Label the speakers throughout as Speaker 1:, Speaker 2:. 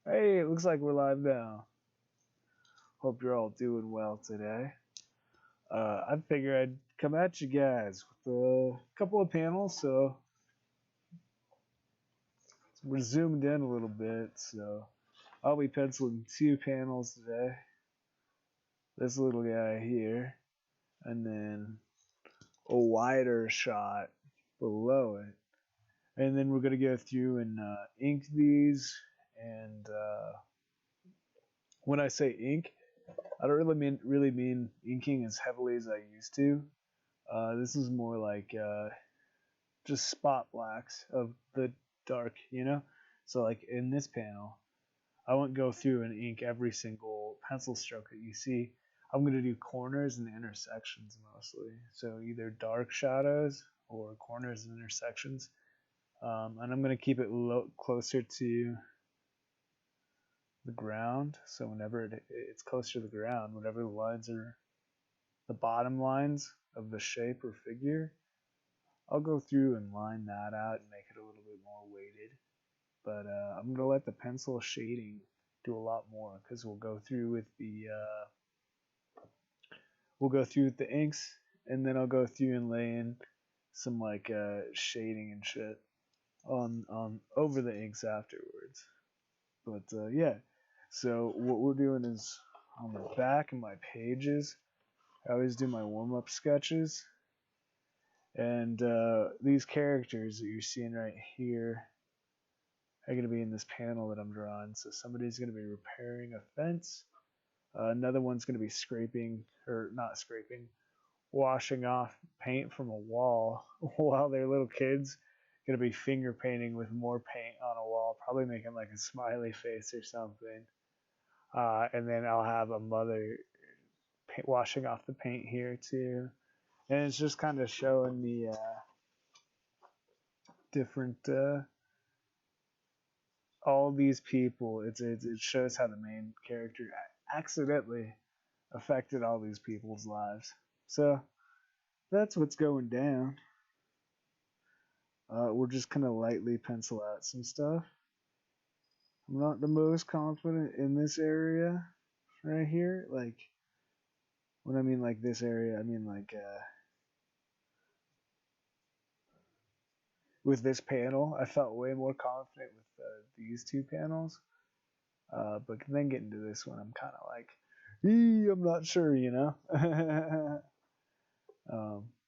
Speaker 1: Hey, it looks like we're live now. Hope you're all doing well today. I figured I'd come at you guys with a couple of panels, so we're zoomed in a little bit. So I'll be penciling two panels today. This little guy here, and then a wider shot below it. And then we're going to go through and ink these. And when I say ink, I don't really mean inking as heavily as I used to. This is more like just spot blacks of the dark, you know? So like in this panel, I won't go through and ink every single pencil stroke that you see. I'm going to do corners and intersections mostly. So either dark shadows or corners and intersections. And I'm going to keep it closer to the ground. So whenever it's closer to the ground, whenever the lines are the bottom lines of the shape or figure, I'll go through and line that out and make it a little bit more weighted. But I'm going to let the pencil shading do a lot more because we'll go through with the inks, and then I'll go through and lay in some like shading and shit on over the inks afterwards. But yeah, so what we're doing is on the back of my pages, I always do my warm-up sketches. And these characters that you're seeing right here are going to be in this panel that I'm drawing. So somebody's going to be repairing a fence. Another one's going to be scraping, or not scraping, washing off paint from a wall while their little kids going to be finger painting with more paint on a wall, probably making like a smiley face or something. And then I'll have a mother washing off the paint here too. And it's just kind of showing the different all these people. It shows how the main character accidentally affected all these people's lives. So that's what's going down. We're just gonna lightly pencil out some stuff. I'm not the most confident in this area right here. Like when I mean like this area, I mean like with this panel. I felt way more confident with these two panels. But then getting to this one, I'm kind of like, I'm not sure, you know.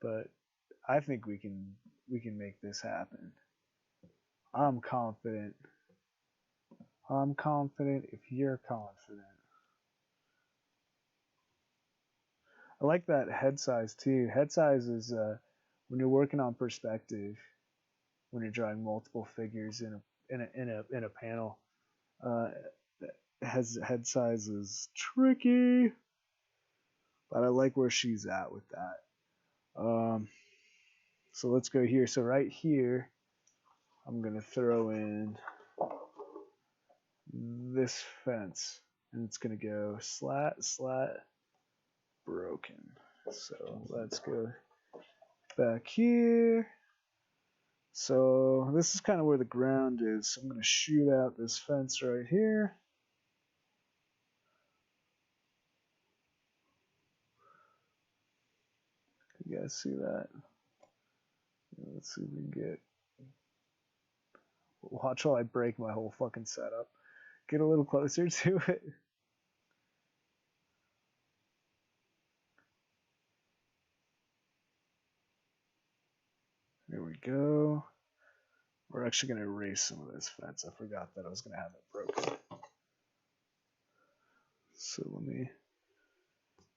Speaker 1: But I think we can make this happen. I'm confident. I'm confident if you're confident. I like that head size too. Head size is when you're working on perspective, when you're drawing multiple figures in a panel. Head size is tricky, but I like where she's at with that. So let's go here. So right here, I'm gonna throw in this fence, and it's gonna go slat, slat, broken. So let's go back here. So this is kind of where the ground is. So I'm gonna shoot out this fence right here. You guys see that? Let's see if we can get. Watch while I break my whole fucking setup. Get a little closer to it. There we go. We're actually going to erase some of this fence. I forgot that I was going to have it broken. So let me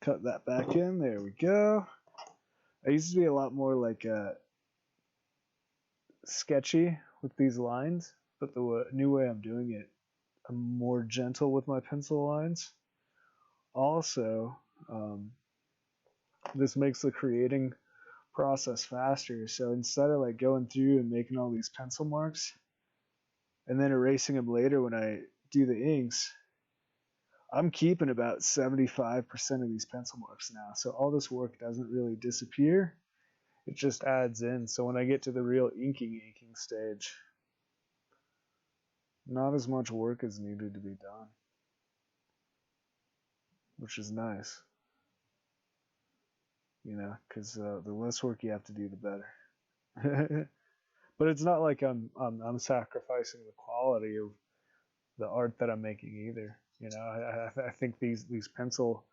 Speaker 1: cut that back in. There we go. I used to be a lot more like sketchy with these lines, but the new way I'm doing it, I'm more gentle with my pencil lines. Also, this makes the creating process faster. So instead of like going through and making all these pencil marks and then erasing them later when I do the inks, I'm keeping about 75% of these pencil marks now. So all this work doesn't really disappear. It just adds in. So when I get to the real inking stage, Not as much work is needed to be done, which is nice, you know, because the less work you have to do, the better. But it's not like I'm sacrificing the quality of the art that I'm making either. You know, I think these pencil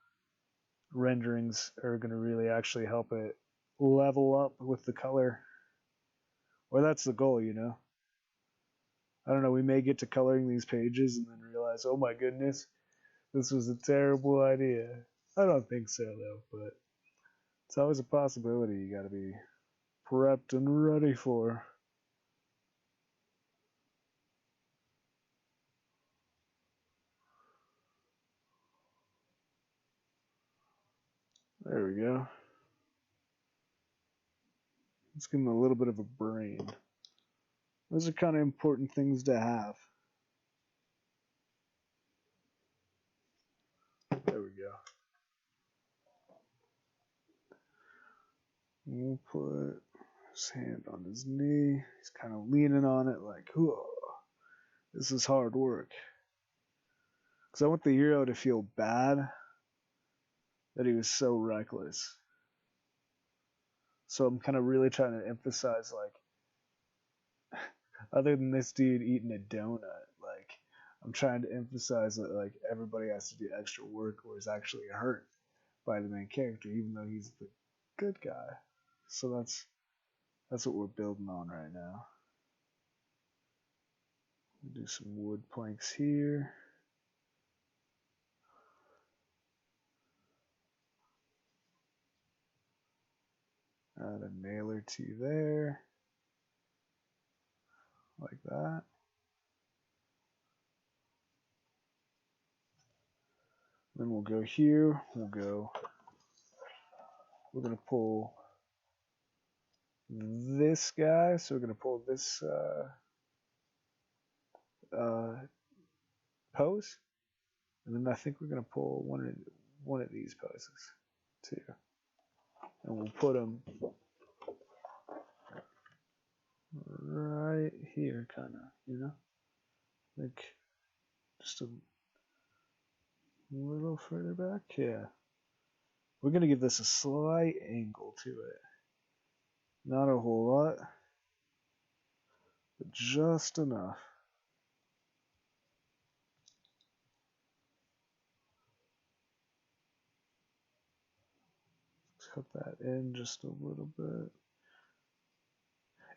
Speaker 1: renderings are going to really actually help it level up with the color, or that's the goal. You know, I don't know. We may get to coloring these pages and then realize, oh my goodness, this was a terrible idea. I don't think so though, but it's always a possibility you got to be prepped and ready for. There we go. Let's give him a little bit of a brain. Those are kind of important things to have. There we go. We'll put his hand on his knee. He's kind of leaning on it like, whoa, this is hard work. Because I want the hero to feel bad that he was so reckless. So I'm kind of really trying to emphasize, like, other than this dude eating a donut, like, I'm trying to emphasize that, like, everybody has to do extra work or is actually hurt by the main character, even though he's the good guy. So that's what we're building on right now. Do some wood planks here. Add a nail or two there, like that. Then we'll go here. We're gonna pull this guy. So we're gonna pull this pose, and then I think we're gonna pull one of these poses too, and we'll put them right here, kind of, you know, like just a little further back. Yeah, we're gonna give this a slight angle to it, not a whole lot, but just enough. Cut that in just a little bit.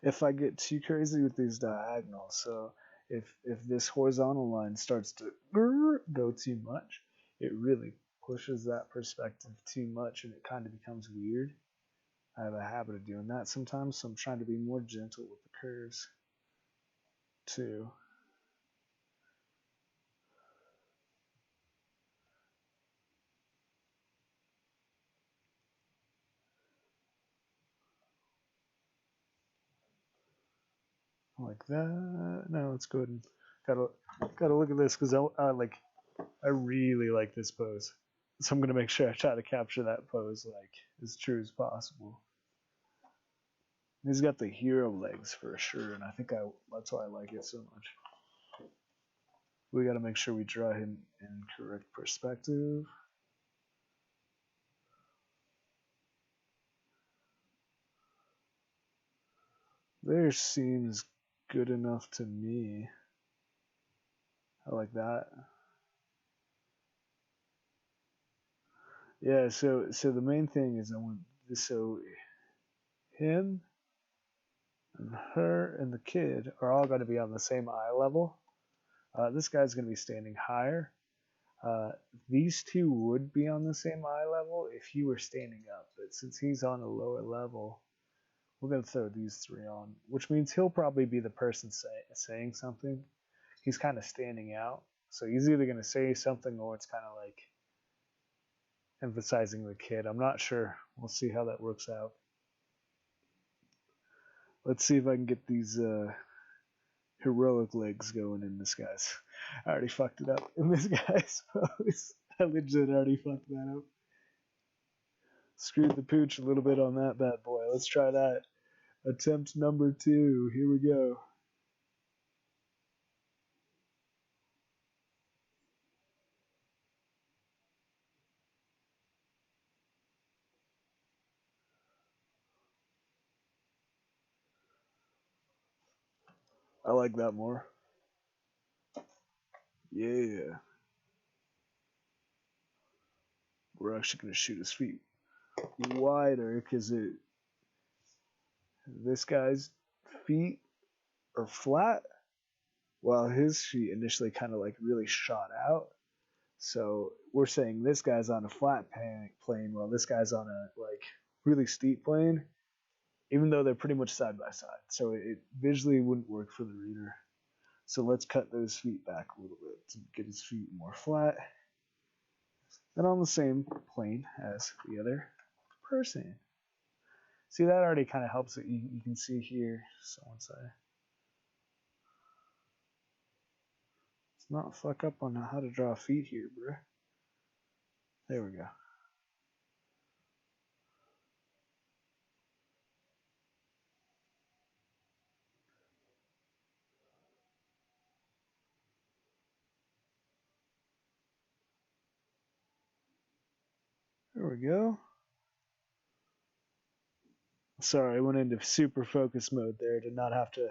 Speaker 1: If I get too crazy with these diagonals, so if this horizontal line starts to go too much, it really pushes that perspective too much and it kind of becomes weird. I have a habit of doing that sometimes, so I'm trying to be more gentle with the curves too. Like that. Now let's go ahead and gotta look at this because I really like this pose. So I'm gonna make sure I try to capture that pose like as true as possible. He's got the hero legs for sure, and I think that's why I like it so much. We gotta make sure we draw him in correct perspective. There seems good enough to me. I like that. Yeah, so the main thing is I want this, so him and her and the kid are all going to be on the same eye level. This guy's going to be standing higher. These two would be on the same eye level if he were standing up, but since he's on a lower level, we're going to throw these three on, which means he'll probably be the person saying something. He's kind of standing out, so he's either going to say something or it's kind of like emphasizing the kid. I'm not sure. We'll see how that works out. Let's see if I can get these heroic legs going in this guy's. I already fucked it up in this guy's pose. I legit already fucked that up. Screwed the pooch a little bit on that bad boy. Let's try that. Attempt number 2. Here we go. I like that more. Yeah. We're actually going to shoot his feet wider because this guy's feet are flat while his feet initially kind of like really shot out. So we're saying this guy's on a flat plane while this guy's on a like really steep plane, even though they're pretty much side by side. So it visually wouldn't work for the reader. So let's cut those feet back a little bit to get his feet more flat and on the same plane as the other person. See, that already kind of helps it. You can see here. So once I let's not fuck up on how to draw feet here, bro. There we go. There we go. Sorry, I went into super focus mode there to not have to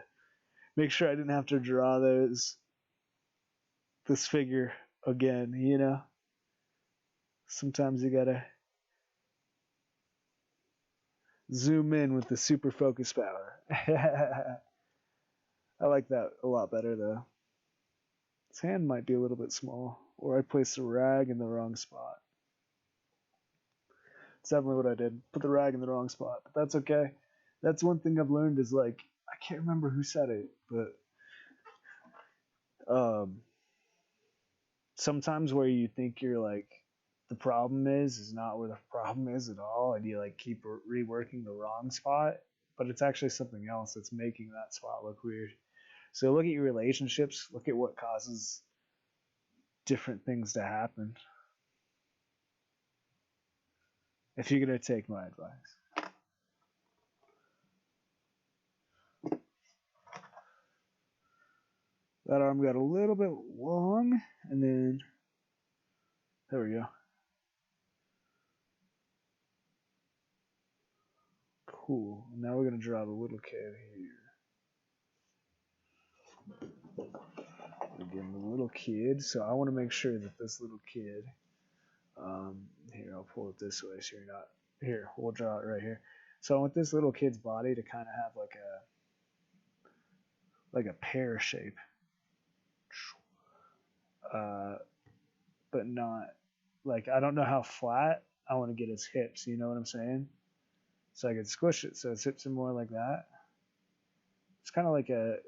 Speaker 1: make sure I didn't have to draw this figure again, you know? Sometimes you gotta zoom in with the super focus power. I like that a lot better though. His hand might be a little bit small, or I placed the rag in the wrong spot. It's definitely what I did. Put the rag in the wrong spot, but that's okay. That's one thing I've learned is like, I can't remember who said it, but sometimes where you think you're like the problem is not where the problem is at all, and you like keep reworking the wrong spot, but it's actually something else that's making that spot look weird. So look at your relationships, look at what causes different things to happen. If you're gonna take my advice. That arm got a little bit long, and then there we go. Cool. Now we're gonna draw the little kid here. Again, the little kid. So I want to make sure that this little kid. Here, I'll pull it this way so you're not. Here, we'll draw it right here. So I want this little kid's body to kind of have like a pear shape, but not like I don't know how flat I want to get his hips. You know what I'm saying? So I could squish it so his hips are more like that. It's kind of like the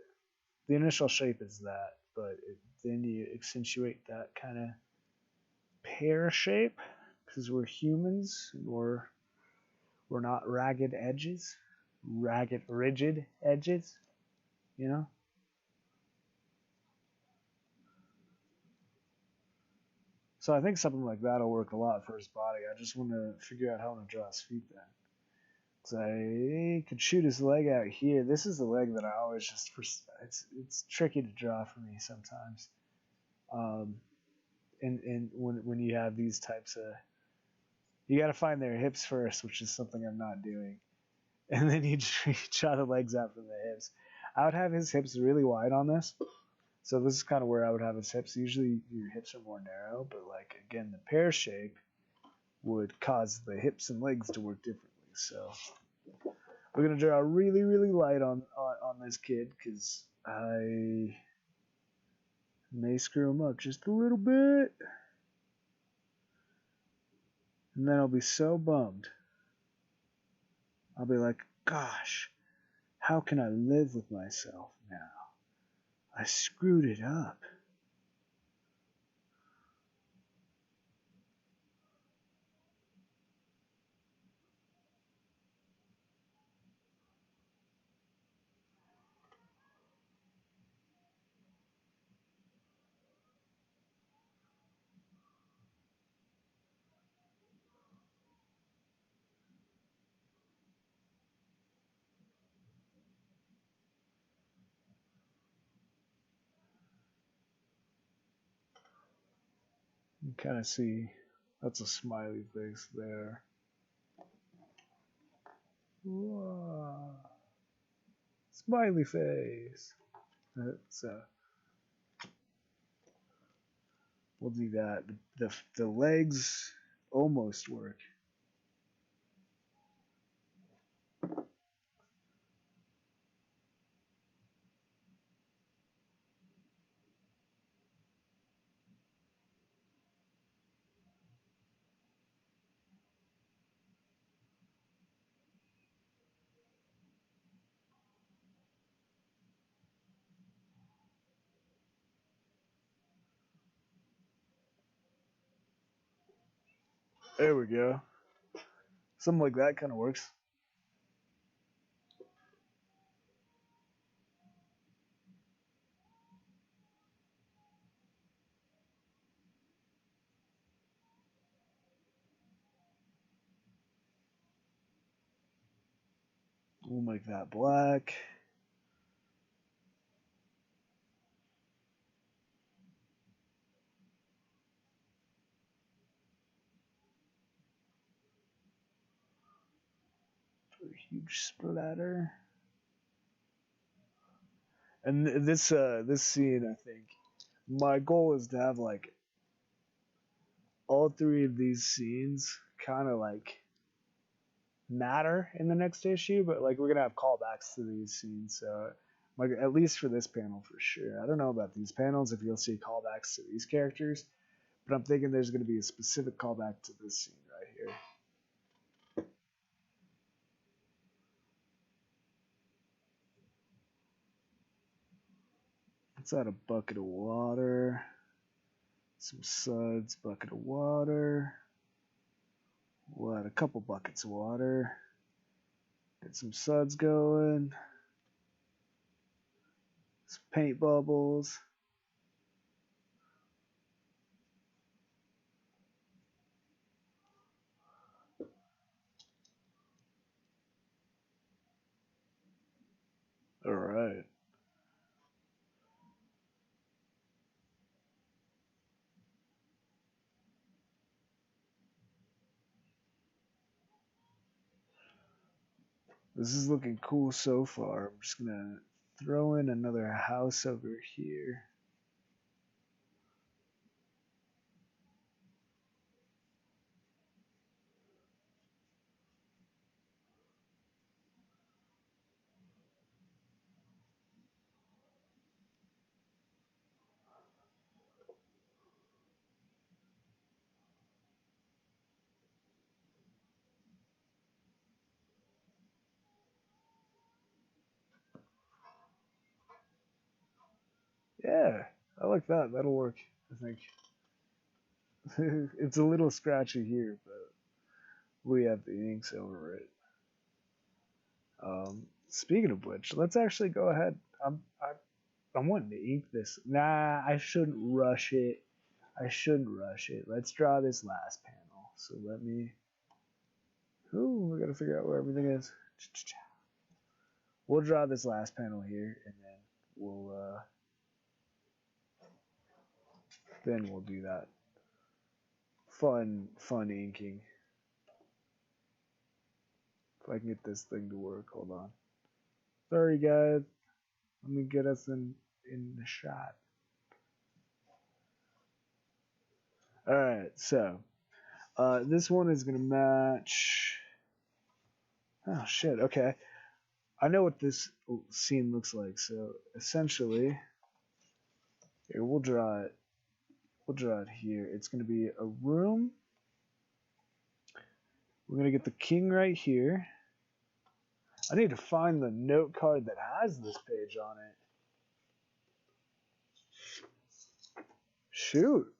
Speaker 1: initial shape is that, but then you accentuate that kind of pear shape because we're humans and we're not ragged edges, rigid edges, you know? So I think something like that'll work a lot for his body. I just want to figure out how to draw his feet then. Because I could shoot his leg out here. This is the leg that I always just, it's tricky to draw for me sometimes. And when you have these types of, you got to find their hips first, which is something I'm not doing. And then you draw the legs out from the hips. I would have his hips really wide on this. So this is kind of where I would have his hips. Usually your hips are more narrow, but like again, the pear shape would cause the hips and legs to work differently. So we're gonna draw really, really light on this kid because I may screw him up just a little bit, and then I'll be so bummed. I'll be like, gosh, how can I live with myself now? I screwed it up. You kind of see that's a smiley face there. Whoa. Smiley face. So we'll do that. The legs almost work. There we go. Something like that kind of works. We'll make that black. A huge splatter. And this scene, I think, my goal is to have like all three of these scenes kind of like matter in the next issue, but like we're gonna have callbacks to these scenes, so like at least for this panel for sure. I don't know about these panels if you'll see callbacks to these characters, but I'm thinking there's gonna be a specific callback to this scene right here. Let's add a bucket of water, some suds, bucket of water. We'll add a couple buckets of water. Get some suds going. Some paint bubbles. All right. This is looking cool so far. I'm just gonna throw in another house over here. Yeah, I like that. That'll work, I think. It's a little scratchy here, but we have the inks over it. Speaking of which, let's actually go ahead. I'm wanting to ink this. Nah, I shouldn't rush it. I shouldn't rush it. Let's draw this last panel. So let me. Ooh, we gotta figure out where everything is. We'll draw this last panel here, and then we'll do that fun inking. If I can get this thing to work, hold on. Sorry guys, let me get us in the shot. All right, so this one is gonna match. Oh shit. Okay, I know what this scene looks like. So essentially, here we'll draw it. We'll draw it here. It's gonna be a room. We're gonna get the king right here. I need to find the note card that has this page on it. Shoot.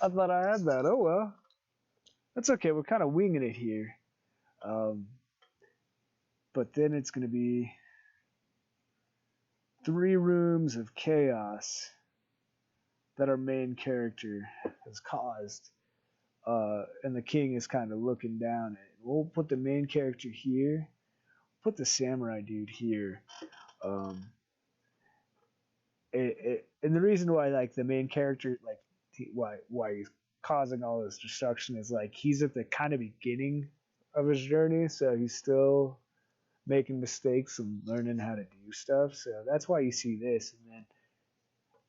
Speaker 1: I thought I had that. Oh well. That's okay. We're kind of winging it here. But then it's going to be 3 rooms of chaos that our main character has caused. And the king is kind of looking down at it. We'll put the main character here. Put the samurai dude here. And the reason why like the main character like why he's causing all this destruction is like he's at the kind of beginning of his journey, so he's still making mistakes and learning how to do stuff. So that's why you see this. And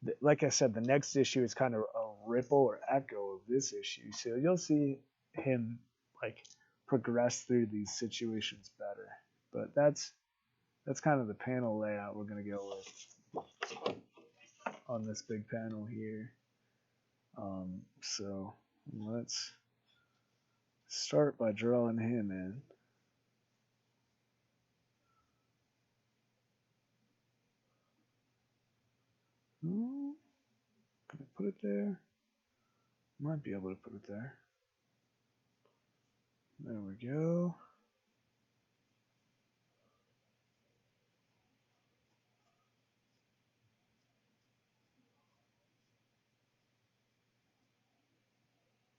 Speaker 1: then, like I said, the next issue is kind of a ripple or echo of this issue. So you'll see him like progress through these situations better. But that's kind of the panel layout we're gonna go with on this big panel here. So let's start by drawing him in. Oh, can I put it there? Might be able to put it there. There we go.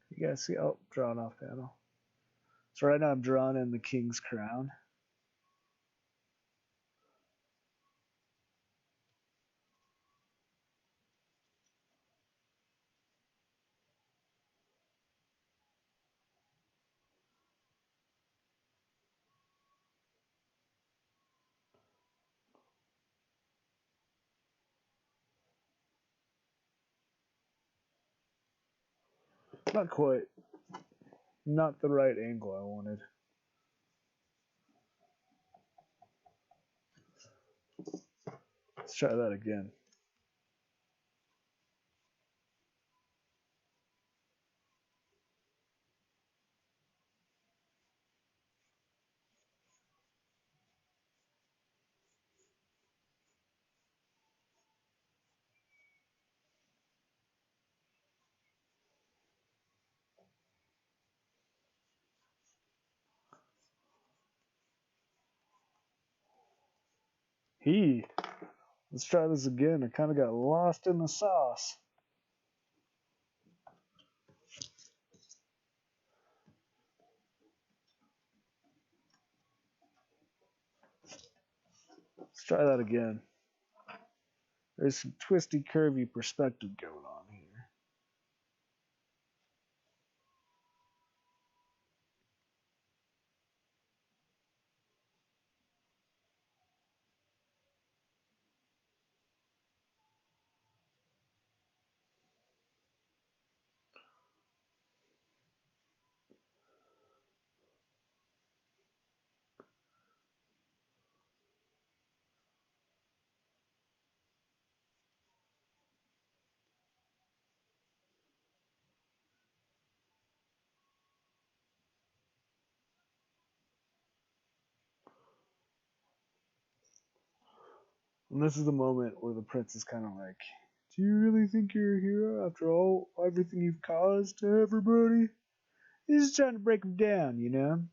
Speaker 1: You guys see? Oh, drawn off panel. So right now I'm drawing in the king's crown. Not quite. Not the right angle I wanted. Let's try that again. Let's try this again. I kind of got lost in the sauce. Let's try that again. There's some twisty, curvy perspective going on here. And this is the moment where the prince is kind of like, "Do you really think you're a hero after all everything you've caused to everybody?" He's just trying to break him down, you know.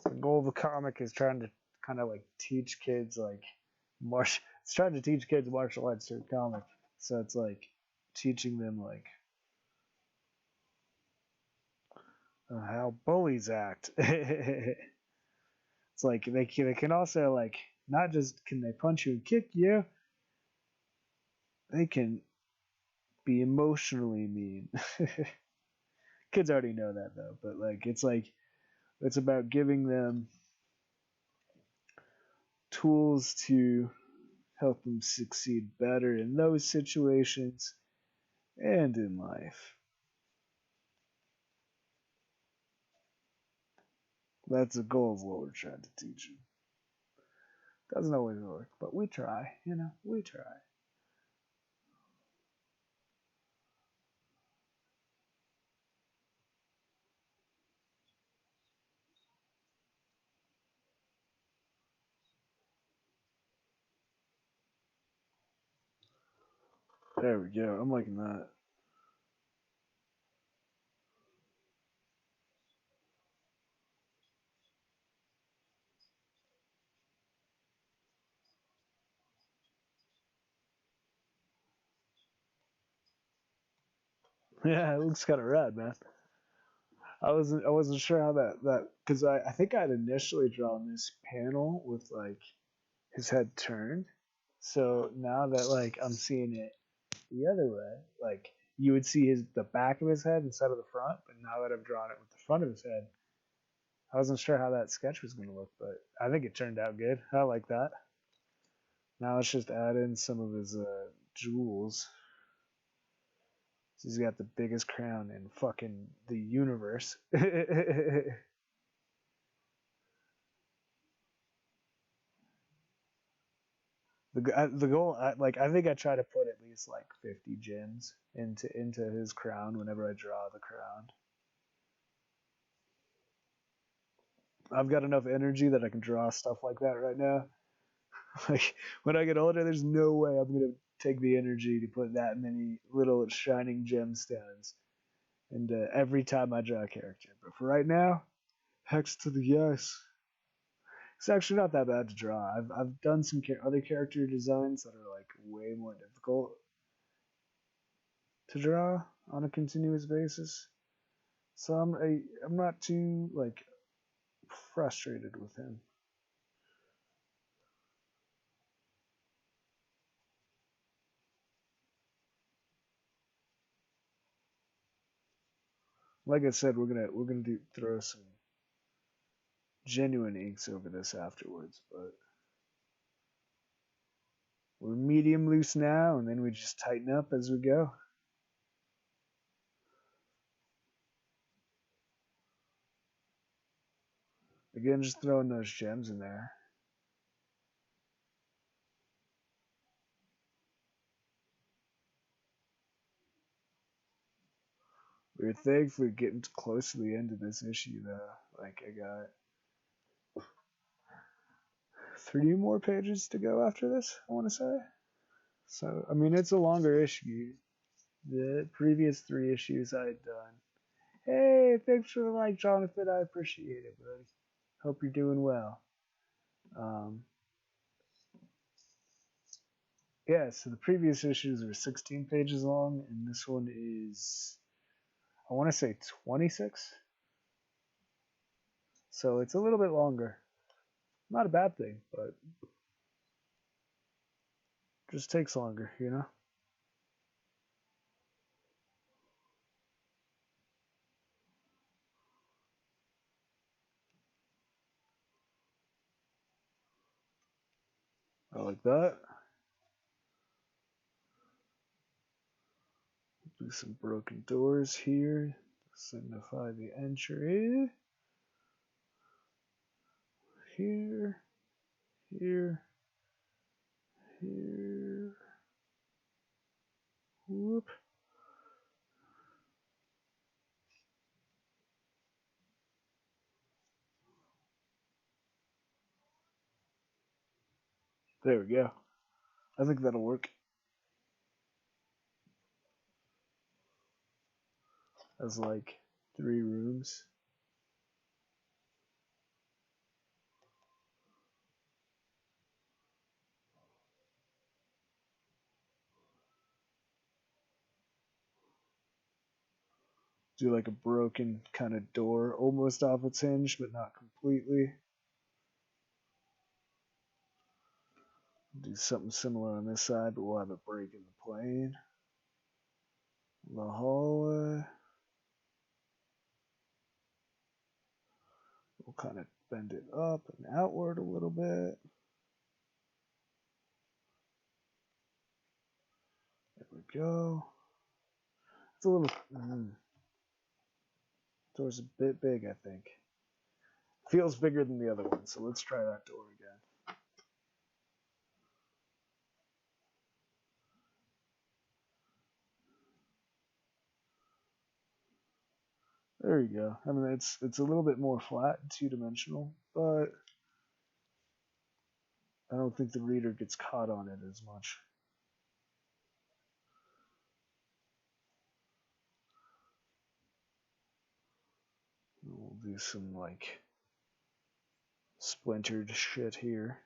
Speaker 1: The goal of the comic is trying to kind of like teach kids like martial. It's trying to teach kids martial arts through a comic. So it's like teaching them like how bullies act. It's like they can also like not just can they punch you and kick you, they can be emotionally mean. Kids already know that though, but like it's about giving them tools to help them succeed better in those situations and in life. That's the goal of what we're trying to teach them. Doesn't always work, but we try, you know, we try. There we go. I'm liking that. Yeah, it looks kind of rad, man. I wasn't sure how that because I think I'd initially drawn this panel with like his head turned. So now that like I'm seeing it the other way, like you would see the back of his head instead of the front. But now that I've drawn it with the front of his head, I wasn't sure how that sketch was going to look, but I think it turned out good. I like that. Now let's just add in some of his jewels. So he's got the biggest crown in fucking the universe. the goal, I think I try to put at least like 50 gems into his crown whenever I draw the crown. I've got enough energy that I can draw stuff like that right now. Like when I get older, there's no way I'm gonna take the energy to put that many little shining gemstones into every time I draw a character. But for right now, hex to the yes. It's actually not that bad to draw. I've done some other character designs that are like way more difficult to draw on a continuous basis. So I'm not too like frustrated with him. Like I said, we're gonna throw some genuine inks over this afterwards, but we're medium loose now, and then we just tighten up as we go. Again, just throwing those gems in there. We're thankfully getting close to the end of this issue, though. Like, I got 3 more pages to go after this, I want to say. So, I mean, it's a longer issue. The previous 3 issues I had done. Hey, thanks for the like, Jonathan. I appreciate it, buddy. Hope you're doing well. Um, yeah, so the previous issues were 16 pages long, and this one is, I want to say 26. So it's a little bit longer. Not a bad thing, but just takes longer, you know? I like that. Do some broken doors here. Signify the entry. Here, here, here. Whoop. There we go. I think that'll work. As like 3 rooms. Do like a broken kind of door, almost off its hinge, but not completely. Do something similar on this side, but we'll have a break in the plane. The hallway. We'll kind of bend it up and outward a little bit. There we go. It's a little. Door's a bit big, I think. Feels bigger than the other one, so let's try that door again. There you go. I mean, it's a little bit more flat and 2-dimensional, but I don't think the reader gets caught on it as much. We'll do some like splintered shit here.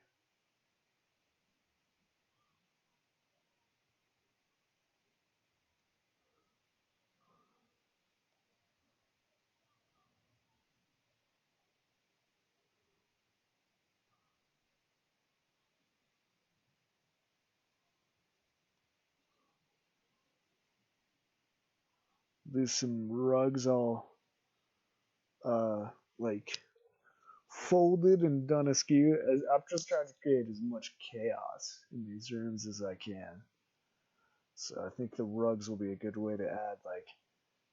Speaker 1: There's some rugs all uh like folded and done askew. I'm just trying to create as much chaos in these rooms as I can. So I think the rugs will be a good way to add like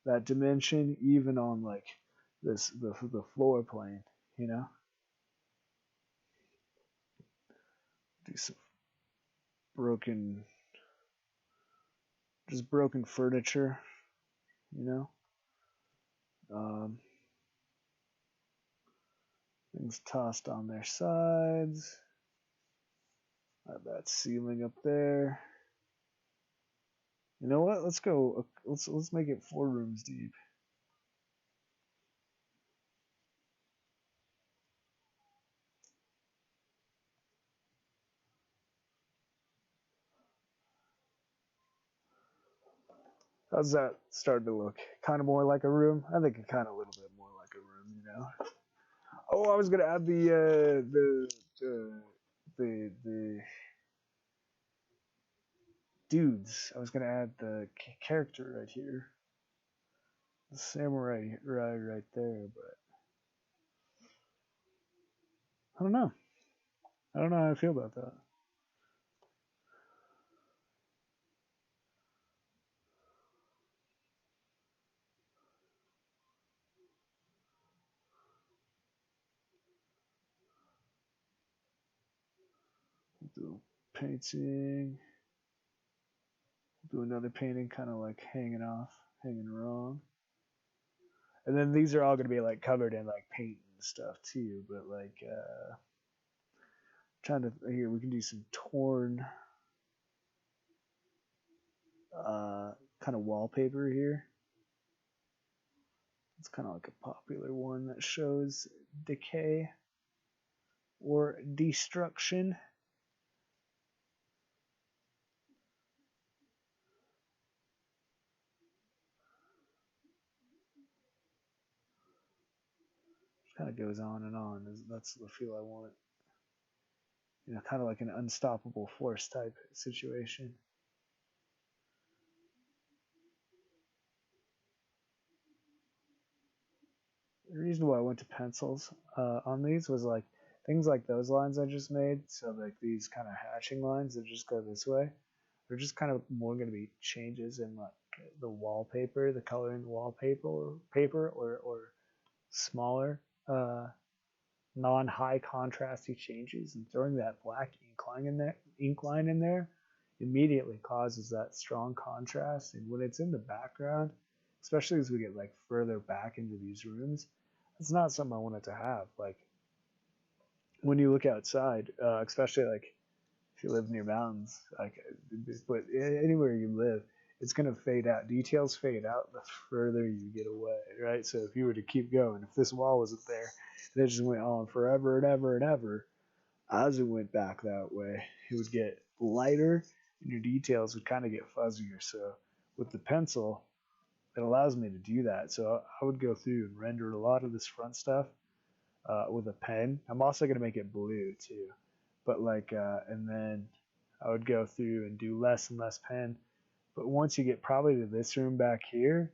Speaker 1: that dimension, even on like the floor plane. You know, do some broken, just broken furniture. You know, um, things tossed on their sides. That ceiling up there. You know what? Let's go. Let's make it 4 rooms deep. How's that starting to look? Kind of more like a room. I think it kind of a little bit more like a room. You know. Oh, I was gonna add the dudes. I was gonna add the character right here, the samurai right there. But I don't know. I don't know how I feel about that. Do painting. Do another painting, kind of like hanging off, hanging wrong. And then these are all gonna be like covered in like paint and stuff too. But like trying to here we can do some torn kind of wallpaper here. It's kind of like a popular one that shows decay or destruction. It kind of goes on and on. That's the feel I want. You know, kind of like an unstoppable force type situation. The reason why I went to pencils on these was like things like those lines I just made. So like these kind of hatching lines that just go this way. They're just kind of more going to be changes in like the wallpaper, the color in the wallpaper, or smaller, non-high contrasty changes, and throwing that black ink line in there, immediately causes that strong contrast. And when it's in the background, especially as we get like further back into these rooms, it's not something I wanted to have. Like when you look outside, especially like if you live near mountains, like but anywhere you live, it's gonna fade out. Details fade out the further you get away, right? So if you were to keep going, if this wall wasn't there, and it just went on forever and ever and ever, as it went back that way, it would get lighter, and your details would kind of get fuzzier. So with the pencil, it allows me to do that. So I would go through and render a lot of this front stuff with a pen. I'm also gonna make it blue too, but like, and then I would go through and do less and less pen. But once you get probably to this room back here,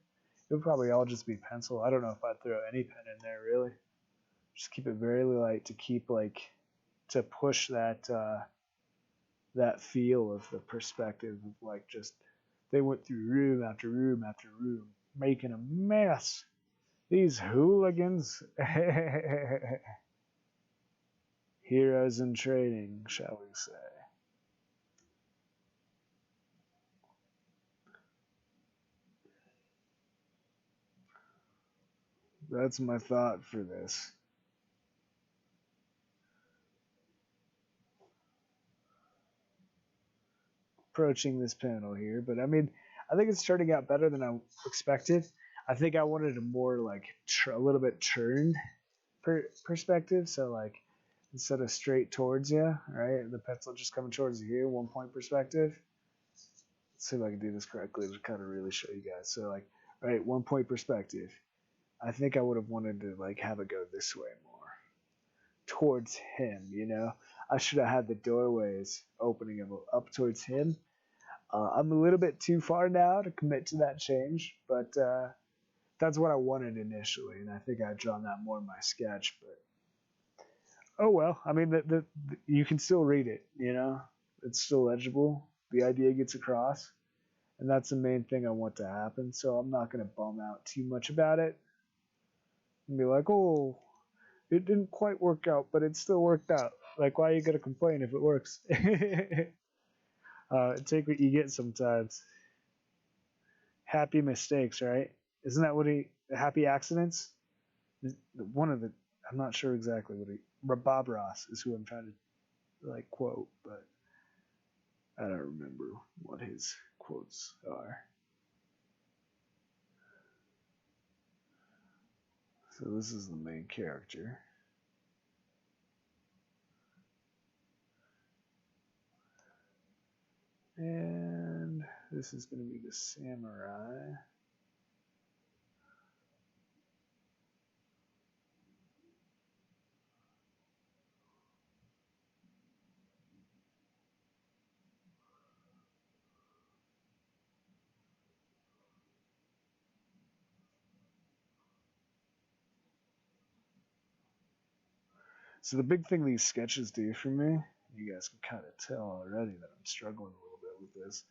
Speaker 1: it would probably all just be pencil. I don't know if I'd throw any pen in there really. Just keep it very light to keep like to push that feel of the perspective of like just they went through room after room after room, making a mess. These hooligans. Heroes in training, shall we say. That's my thought for this. Approaching this panel here, but I mean, I think it's turning out better than I expected. I think I wanted a more like a little bit churned perspective, so like instead of straight towards you, right, the pencil just coming towards you here, 1 point perspective. Let's see if I can do this correctly to kind of really show you guys. So like, right, 1 point perspective. I think I would have wanted to like have it go this way more towards him. You know, I should have had the doorways opening up towards him. I'm a little bit too far now to commit to that change, but that's what I wanted initially, and I think I've drawn that more in my sketch. But oh well, I mean, you can still read it, you know? It's still legible. The idea gets across, and that's the main thing I want to happen. So I'm not going to bum out too much about it and be like, oh, it didn't quite work out, but it still worked out. Like, why are you going to complain if it works? Take what you get sometimes. Happy mistakes, right? Isn't that what happy accidents? One of the, I'm not sure exactly what Bob Ross is who I'm trying to like quote, but I don't remember what his quotes are. So this is the main character. And this is going to be the samurai. So the big thing these sketches do for me, you guys can kind of tell already that I'm struggling a little bit with this.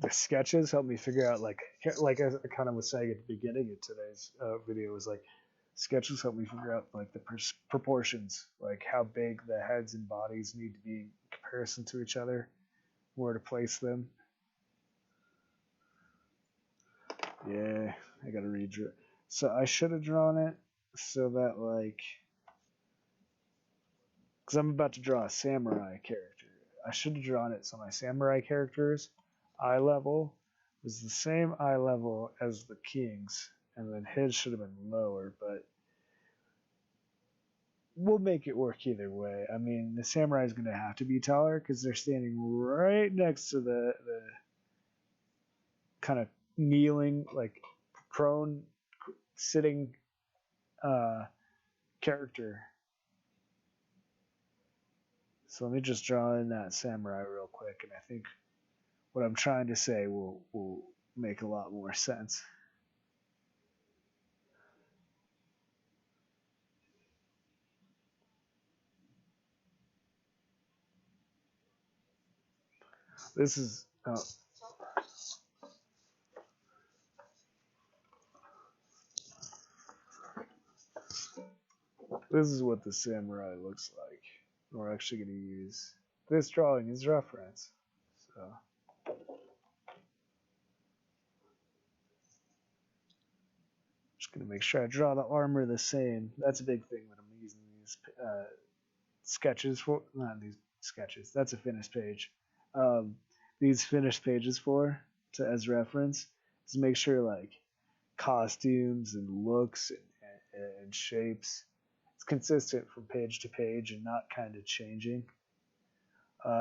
Speaker 1: The sketches help me figure out like I kind of was saying at the beginning of today's video was like sketches help me figure out like the proportions, like how big the heads and bodies need to be in comparison to each other, where to place them. Yeah, I gotta redraw. So I should have drawn it so that like, because I'm about to draw a samurai character. I should have drawn it so my samurai character's eye level was the same eye level as the king's, and then his should have been lower, but we'll make it work either way. I mean, the samurai is going to have to be taller because they're standing right next to the kind of kneeling, like prone, sitting character. So let me just draw in that samurai real quick, and I think what I'm trying to say will make a lot more sense. This is this is what the samurai looks like. We're actually going to use this drawing as reference. So just going to make sure I draw the armor the same. That's a big thing that I'm using these sketches for. Not these sketches. That's a finished page. These finished pages for as reference is to make sure like costumes and looks and shapes it's consistent from page to page and not kind of changing.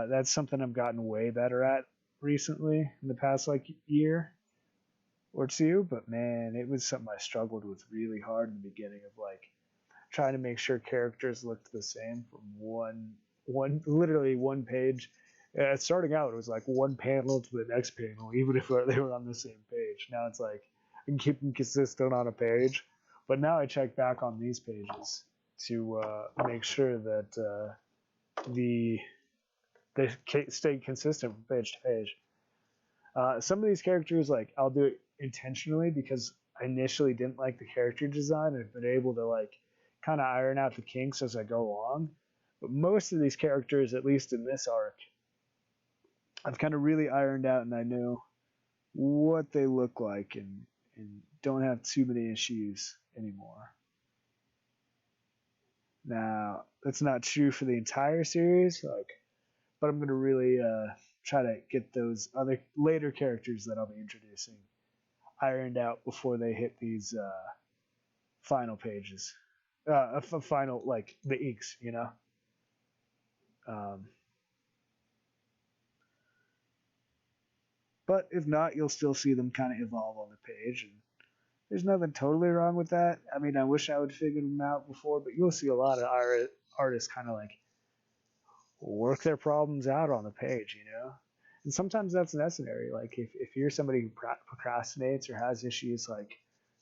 Speaker 1: That's something I've gotten way better at recently in the past like year or two, but man, it was something I struggled with really hard in the beginning of like trying to make sure characters looked the same from literally one page. Starting out, it was like one panel to the next panel, even if they were on the same page. Now it's like I can keep them consistent on a page, but now I check back on these pages to make sure that they stay consistent from page to page. Some of these characters, like I'll do it intentionally because I initially didn't like the character design and have been able to like kind of iron out the kinks as I go along. But most of these characters, at least in this arc, I've kind of really ironed out and I know what they look like and don't have too many issues anymore. Now, that's not true for the entire series, but I'm going to really try to get those other later characters that I'll be introducing ironed out before they hit these final pages. Final, like, the inks, you know? But if not, you'll still see them kind of evolve on the page. And there's nothing totally wrong with that. I mean, I wish I would figure them out before, but you'll see a lot of artists kind of like work their problems out on the page, you know? And sometimes that's necessary. Like if you're somebody who procrastinates or has issues like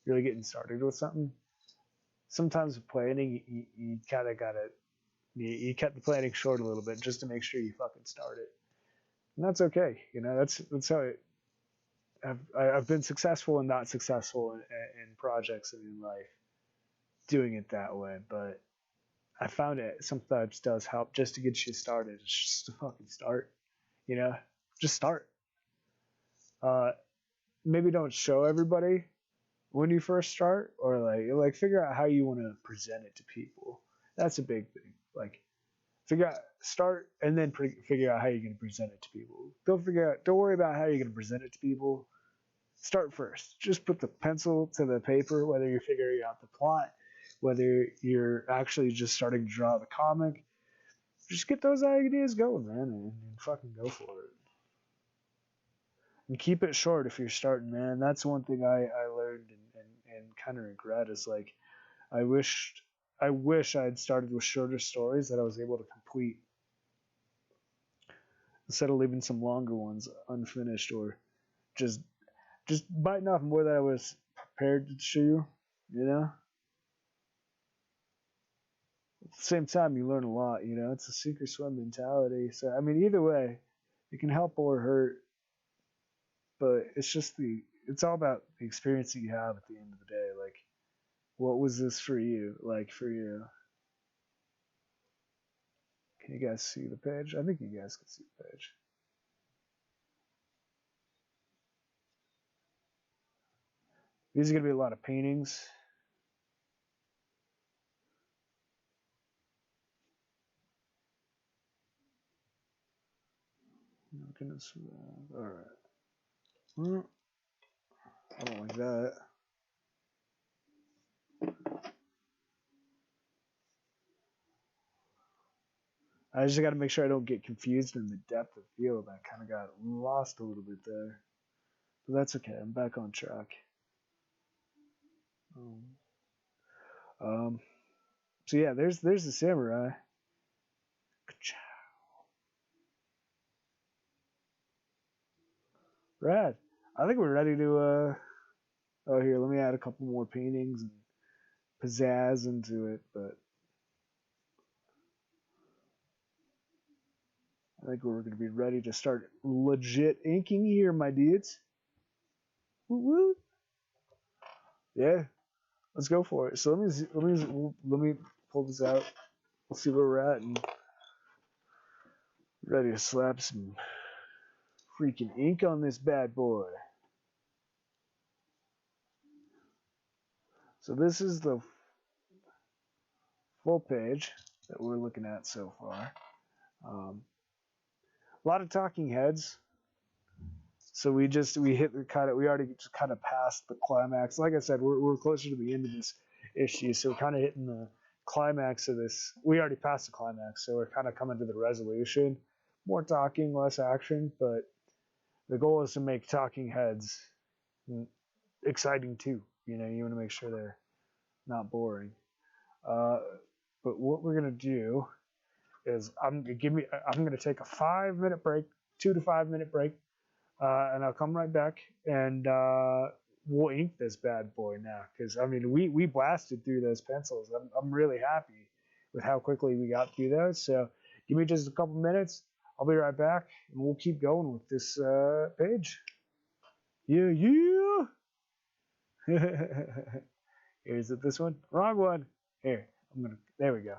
Speaker 1: really getting started with something, sometimes with planning, you kind of gotta, you cut the planning short a little bit just to make sure you fucking start it. And that's okay. You know, that's how I've been successful and not successful in projects and in life doing it that way. But I found it sometimes does help just to get you started. It's just to fucking start, you know, just start. Uh, Maybe don't show everybody when you first start, or like figure out how you want to present it to people. That's a big thing. Like figure out start and then figure out how you're going to present it to people. Don't worry about how you're going to present it to people. Start first. Just put the pencil to the paper, whether you're figuring out the plot, whether you're actually just starting to draw the comic. Just get those ideas going, man, and fucking go for it. And keep it short if you're starting, man. That's one thing I learned and kind of regret is like I wished I wish I had started with shorter stories that I was able to complete instead of leaving some longer ones unfinished or just biting off more than I was prepared to chew, you know? At the same time, you learn a lot, you know? It's a sink or swim mentality. So, I mean, either way, it can help or hurt, but it's all about the experience that you have at the end of the day. Like, what was this for you? Like, for you? Can you guys see the page? I think you guys can see the page. These are going to be a lot of paintings. Goodness. All right. Well, I don't like that. I just got to make sure I don't get confused in the depth of field. I kind of got lost a little bit there. But that's okay. I'm back on track. Um, so yeah, there's the samurai. Rad. I think we're ready to oh here, let me add a couple more paintings and pizzazz into it, but I think we're going to be ready to start legit inking here, my dudes. Woo woo. Yeah, let's go for it. So let me pull this out. Let's see where we're at and ready to slap some freaking ink on this bad boy. So this is the full page that we're looking at so far. A lot of talking heads. So we hit the we already just kind of passed the climax. Like I said, we're closer to the end of this issue, so we're kind of hitting the climax of this. We already passed the climax, so we're kind of coming to the resolution. More talking, less action, but the goal is to make talking heads exciting too. You know, you want to make sure they're not boring. But what we're gonna do is I'm gonna take a 5-minute break, 2 to 5 minute break, and I'll come right back and we'll ink this bad boy now. Because I mean, we blasted through those pencils. I'm really happy with how quickly we got through those. So give me just a couple minutes. I'll be right back, and we'll keep going with this page. Yeah. Is it this one? Wrong one. Here, there we go.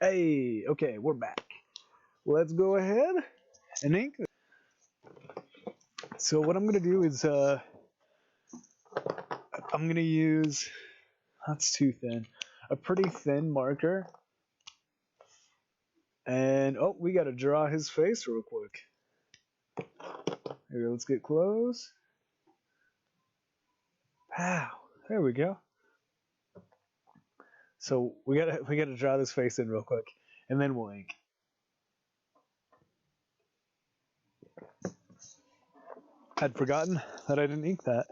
Speaker 1: Hey, okay, we're back. Let's go ahead and ink. So what I'm gonna do is I'm gonna use, that's too thin, a pretty thin marker. And oh, we gotta draw his face real quick. Here, let's get close. Wow, there we go. So we gotta draw this face in real quick, and then we'll ink. I'd forgotten that I didn't ink that.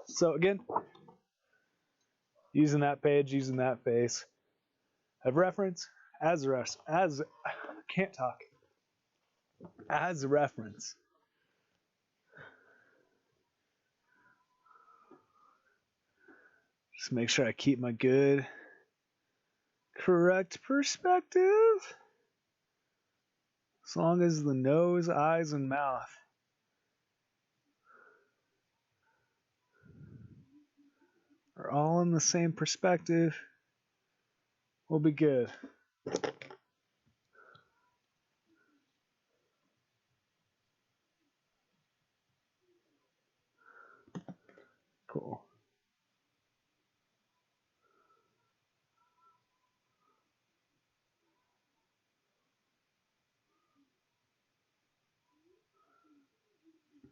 Speaker 1: So again, using that page, using that face, of reference as can't talk as a reference. Just make sure I keep my good, correct perspective. As long as the nose, eyes, and mouth are all in the same perspective, we'll be good. Cool.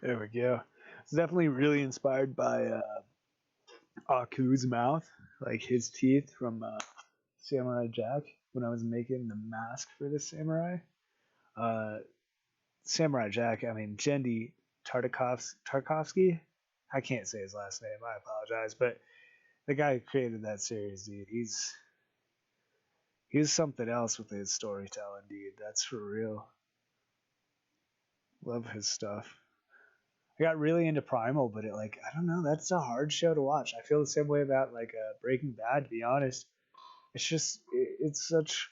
Speaker 1: There we go. It's definitely really inspired by Aku's mouth, like his teeth from Samurai Jack when I was making the mask for the samurai. Uh, Samurai Jack, I mean, Jendi Tarkovsky. I can't say his last name, I apologize, but the guy who created that series, dude, he's something else with his storytelling, dude. That's for real. Love his stuff. I got really into Primal, but it like I don't know, that's a hard show to watch. I feel the same way about like Breaking Bad. To be honest, it's just it's such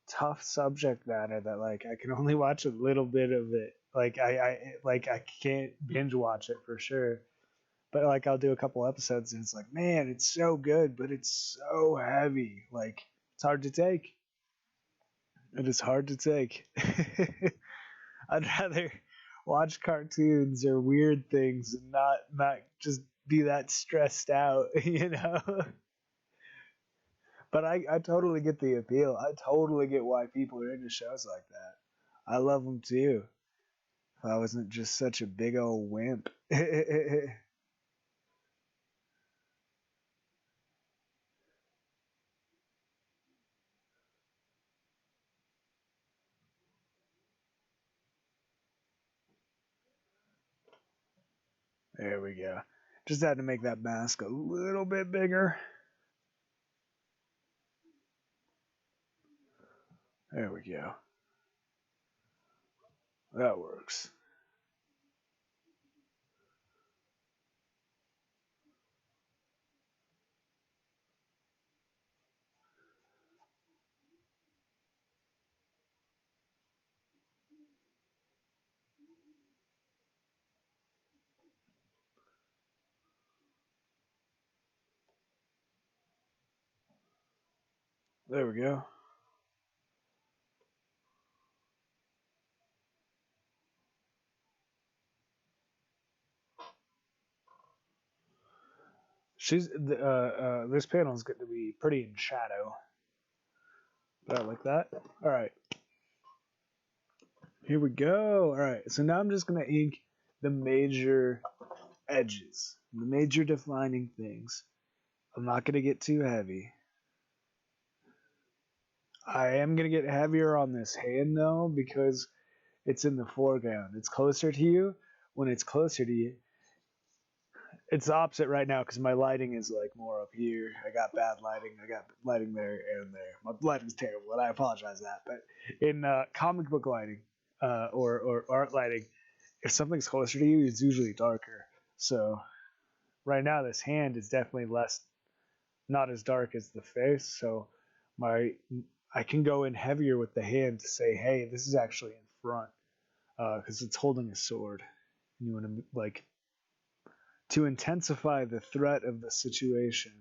Speaker 1: tough subject matter that like I can only watch a little bit of it. Like I can't binge watch it for sure. But like I'll do a couple episodes and it's like, man, it's so good, but it's so heavy. Like it's hard to take. It is hard to take. I'd rather watch cartoons or weird things and not just be that stressed out, you know. But I totally get the appeal. I totally get why people are into shows like that. I love them too. If I wasn't just such a big old wimp. There we go. Just had to make that mask a little bit bigger. There we go. That works. There we go. This panel is going to be pretty in shadow. But I like that. All right. Here we go. All right. So now I'm just going to ink the major edges, the major defining things. I'm not going to get too heavy. I am going to get heavier on this hand though because it's in the foreground. It's closer to you. When it's closer to you, it's the opposite right now because my lighting is like more up here. I got bad lighting. I got lighting there and there. My lighting's terrible, and I apologize for that. But in comic book lighting or art lighting, if something's closer to you, it's usually darker. So right now, this hand is definitely not as dark as the face. So my I can go in heavier with the hand to say, hey, this is actually in front because it's holding a sword. And you want to like to intensify the threat of the situation.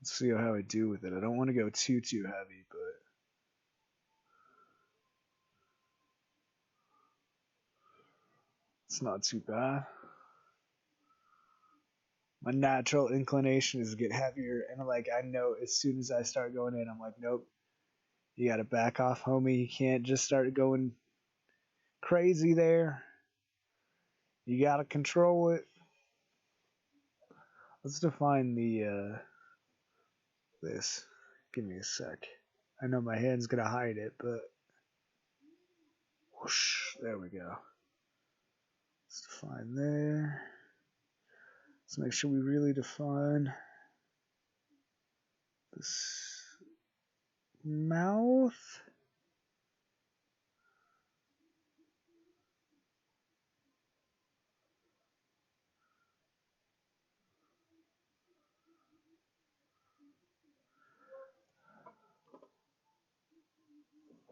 Speaker 1: Let's see how I do with it. I don't want to go too heavy, but it's not too bad. My natural inclination is to get heavier, and like I know as soon as I start going in, I'm like, nope, you gotta back off, homie. You can't just start going crazy there. You gotta control it. Let's define the this. Give me a sec. I know my hand's gonna hide it, but whoosh, there we go. Let's define there. Let's make sure we really define this mouth.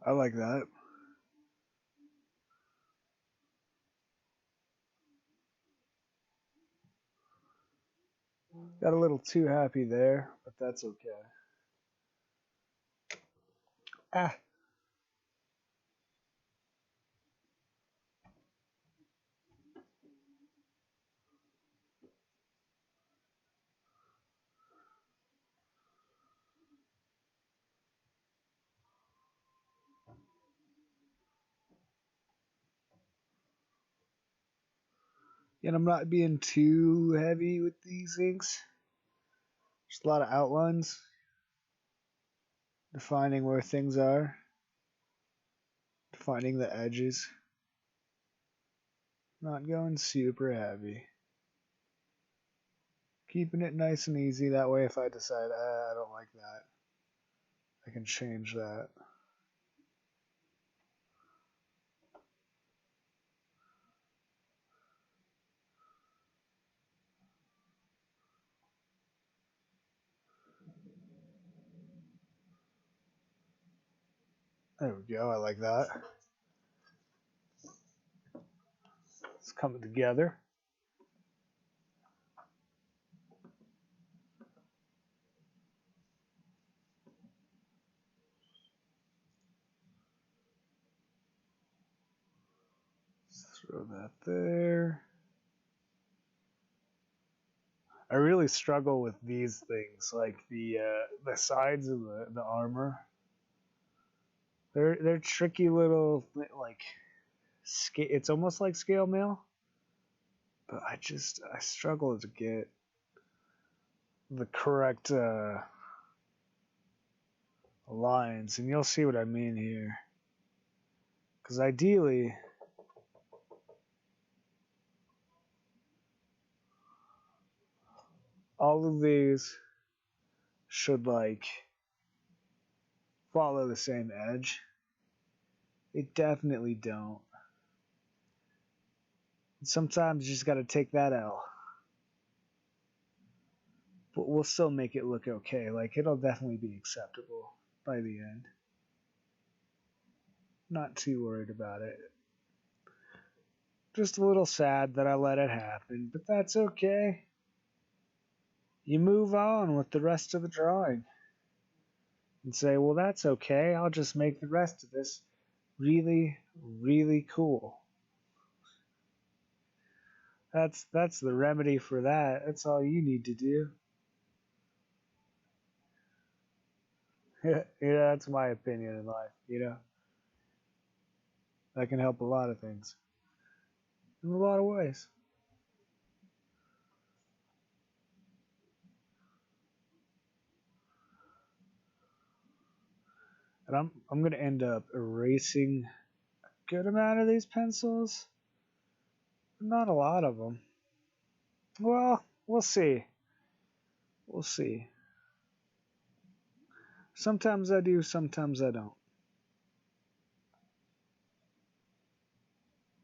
Speaker 1: I like that. Got a little too happy there, but that's okay. Ah. And I'm not being too heavy with these inks. Just a lot of outlines. Defining where things are. Defining the edges. Not going super heavy. Keeping it nice and easy. That way if I decide, I don't like that, I can change that. There we go. I like that. It's coming together. Throw that there. I really struggle with these things, like the sides of the armor. They're tricky little like it's almost like scale mail, but I struggle to get the correct lines, and you'll see what I mean here. Because ideally, all of these should like follow the same edge. They definitely don't. And sometimes you just gotta take that L. But we'll still make it look okay. Like, it'll definitely be acceptable by the end. Not too worried about it. Just a little sad that I let it happen, but that's okay. You move on with the rest of the drawing. And say, well, that's okay. I'll just make the rest of this really, really cool. That's the remedy for that. That's all you need to do. Yeah, that's my opinion in life, you know. That can help a lot of things. In a lot of ways. And I'm gonna end up erasing a good amount of these pencils. Not a lot of them. Well, we'll see. We'll see. Sometimes I do, sometimes I don't.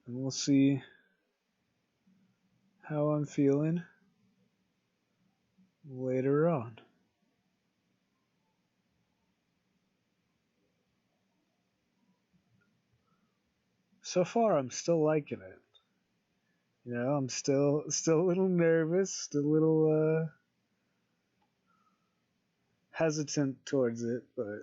Speaker 1: And we'll see how I'm feeling later on. So far, I'm still liking it. You know, I'm still a little nervous, still a little hesitant towards it, but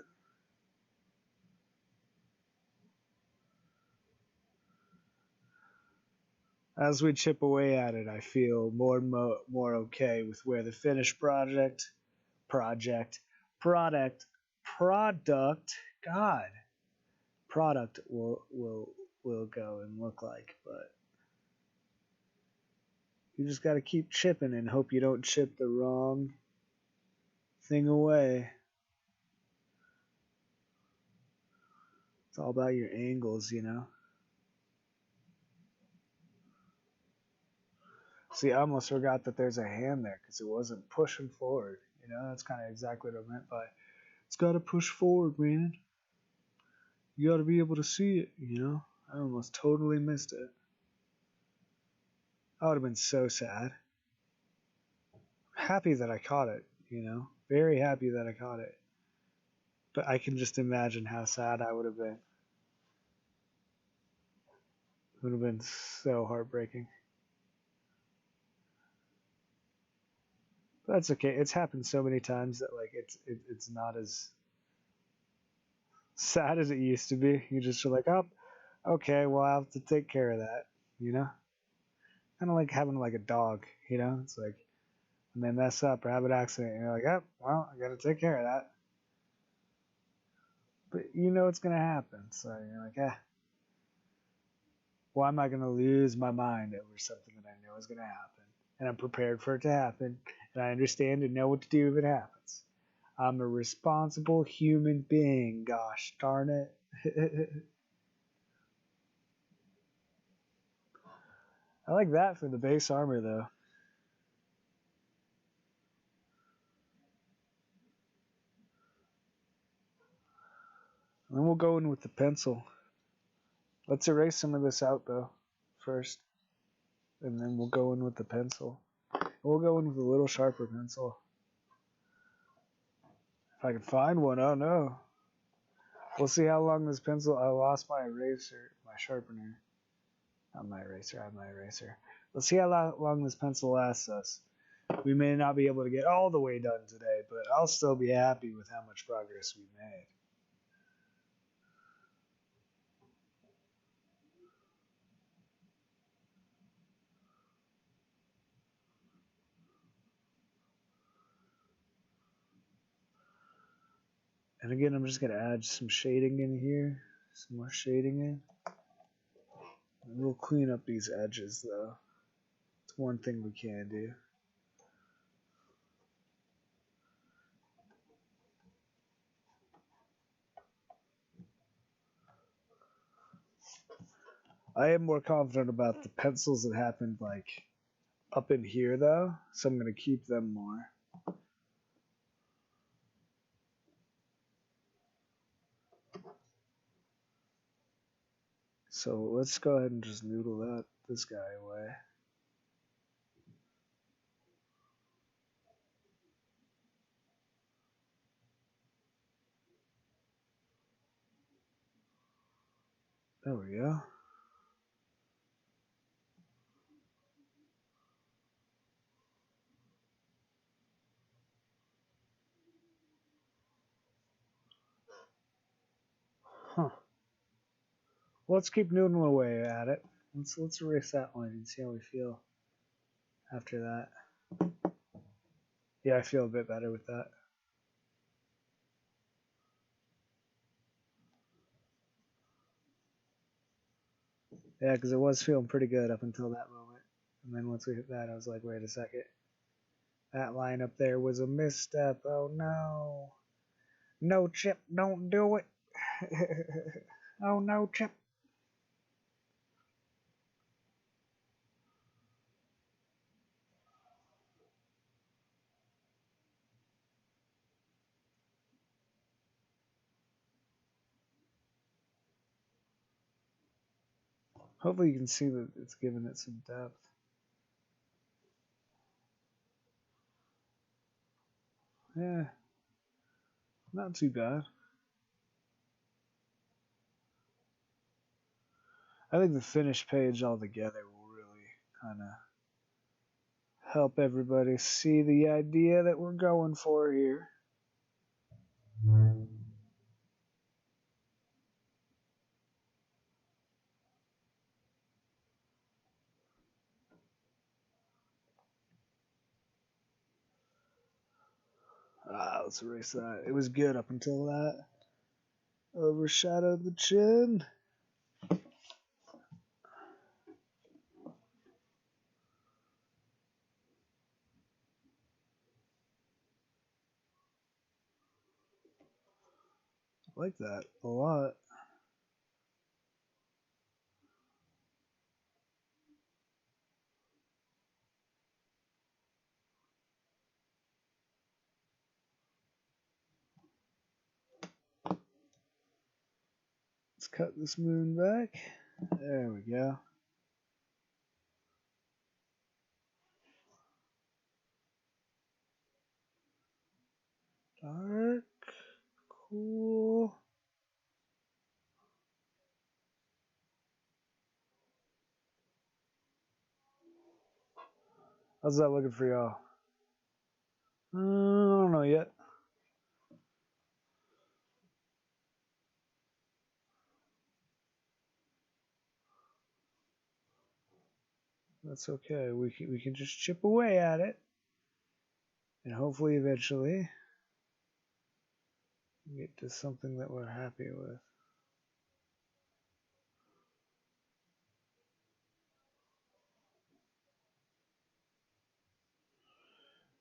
Speaker 1: as we chip away at it, I feel more okay with where the finished project, product, product, God, product will go and look like. But you just got to keep chipping and hope you don't chip the wrong thing away. It's all about your angles, you know. See, I almost forgot that there's a hand there because it wasn't pushing forward. You know, that's kind of exactly what I meant by it's got to push forward, man. You got to be able to see it, you know. I almost totally missed it. I would have been so sad. Happy that I caught it, you know. Very happy that I caught it. But I can just imagine how sad I would have been. It would have been so heartbreaking. But that's okay. It's happened so many times that like it's not as sad as it used to be. You just are like, oh, okay, well I have to take care of that, you know. Kind of like having like a dog, you know. It's like when they mess up or have an accident, and you're like, oh, well, I got to take care of that. But you know it's gonna happen, so you're like, why am I gonna lose my mind over something that I know is gonna happen, and I'm prepared for it to happen, and I understand and know what to do if it happens. I'm a responsible human being. Gosh darn it. I like that for the base armor though. And then we'll go in with the pencil. Let's erase some of this out though first, and then we'll go in with the pencil. We'll go in with a little sharper pencil. If I can find one, oh no. We'll see how long this pencil. I lost my eraser, my sharpener. Not my eraser, I have my eraser. Let's see how long this pencil lasts us. We may not be able to get all the way done today, but I'll still be happy with how much progress we made. And again, I'm just going to add some shading in here. Some more shading in. And we'll clean up these edges, though. It's one thing we can do. I am more confident about the pencils that happened, like, up in here, though. So I'm going to keep them more. So let's go ahead and just noodle this guy away. There we go. Huh. Let's keep noodling away at it. Let's erase that one and see how we feel after that. Yeah, I feel a bit better with that. Yeah, because it was feeling pretty good up until that moment. And then once we hit that, I was like, wait a second. That line up there was a misstep. Oh no. No, Chip, don't do it. Oh no, Chip. Hopefully you can see that it's giving it some depth. Yeah, not too bad. I think the finished page altogether will really kind of help everybody see the idea that we're going for here. Let's erase that. It was good up until that overshadowed the chin. I like that a lot. Let's cut this moon back. There we go. Dark. Cool. How's that looking for y'all? I don't know yet. That's okay. We can just chip away at it, and hopefully, eventually, get to something that we're happy with.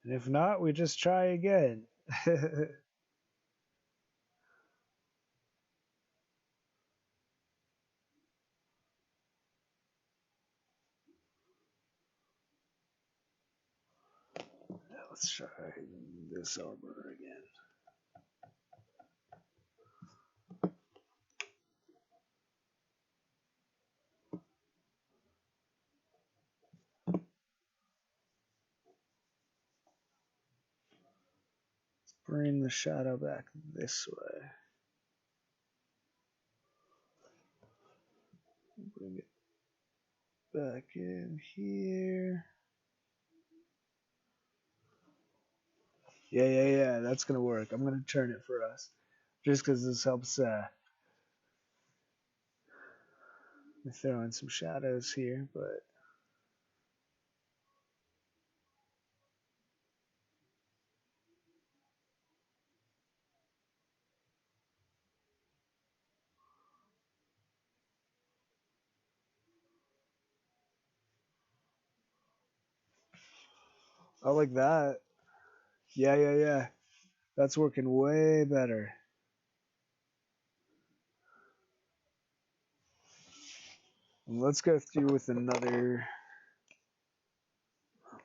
Speaker 1: And if not, we just try again. Let's try this arbor again. Let's bring the shadow back this way. Bring it back in here. Yeah. That's gonna work. I'm gonna turn it for us, just because this helps. Me throw in some shadows here, but I like that. Yeah. That's working way better. Let's go through with another.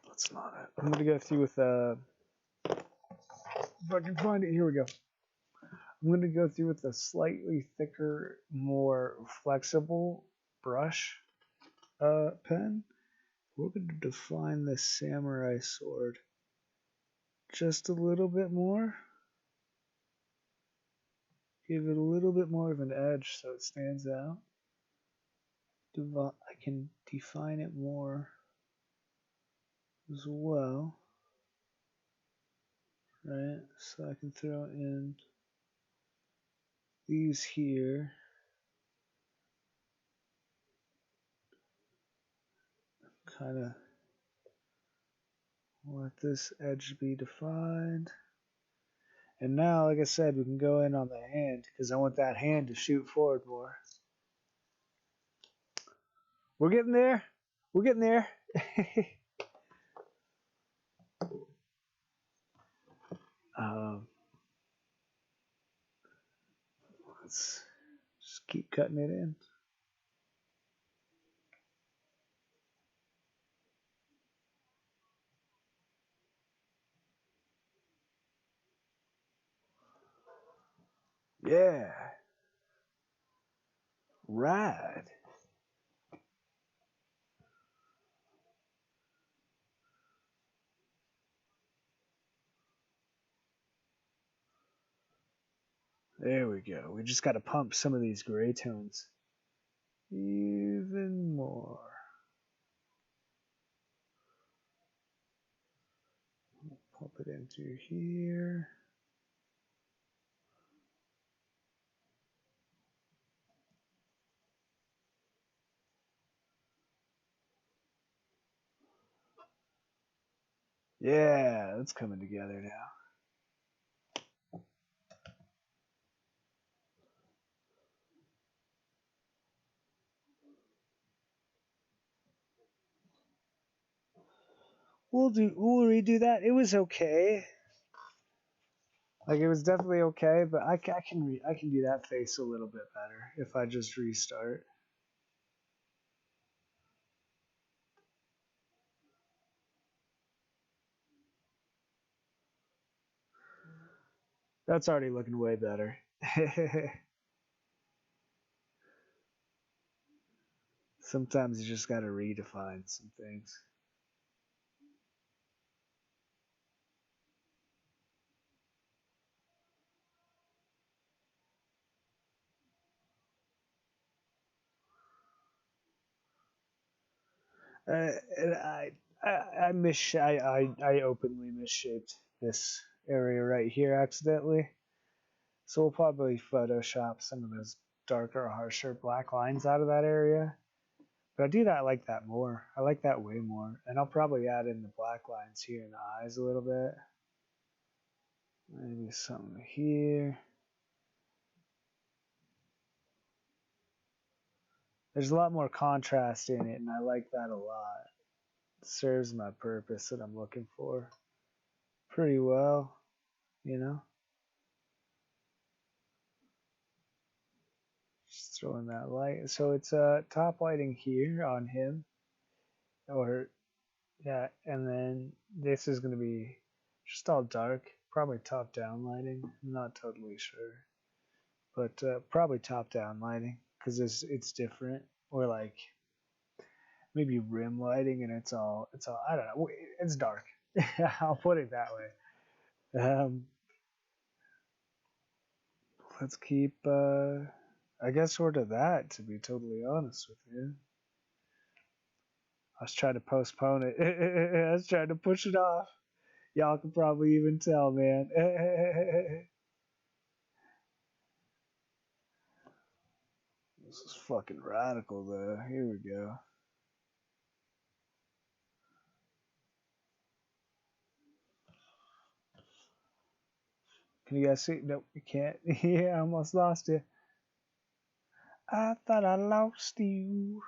Speaker 1: That's not it. I'm gonna go through with if I can find it, here we go. I'm gonna go through with a slightly thicker, more flexible brush pen. We're gonna define this samurai sword just a little bit more. Give it a little bit more of an edge so it stands out. I can define it more as well, right? So I can throw in these here. Kind of let this edge be defined. And now, like I said, we can go in on the hand because I want that hand to shoot forward more. We're getting there. We're getting there. um, let's just keep cutting it in. Yeah. Rad. There we go. We just got to pump some of these gray tones even more. Pump it in through here. Yeah, it's coming together now. We'll redo that. It was okay. Like it was definitely okay, but I can do that face a little bit better if I just restart. That's already looking way better. Sometimes you just gotta redefine some things. And I openly misshaped this area right here accidentally. So we'll probably Photoshop some of those darker, harsher black lines out of that area. But I do that, I like that more. I like that way more. And I'll probably add in the black lines here in the eyes a little bit. Maybe something here. There's a lot more contrast in it, and I like that a lot. It serves my purpose that I'm looking for pretty well, you know? Just throwing that light. So it's top lighting here on him, or yeah, and then this is gonna be just all dark, probably top down lighting. I'm not totally sure, but probably top down lighting because it's different, or like maybe rim lighting, and it's all I don't know. It's dark. I'll put it that way. Let's keep. I guess sort of that. To be totally honest with you. I was trying to postpone it. I was trying to push it off. Y'all can probably even tell, man. This is fucking radical, though. Here we go. Can you guys see? Nope, you can't. Yeah, I almost lost you. I thought I lost you.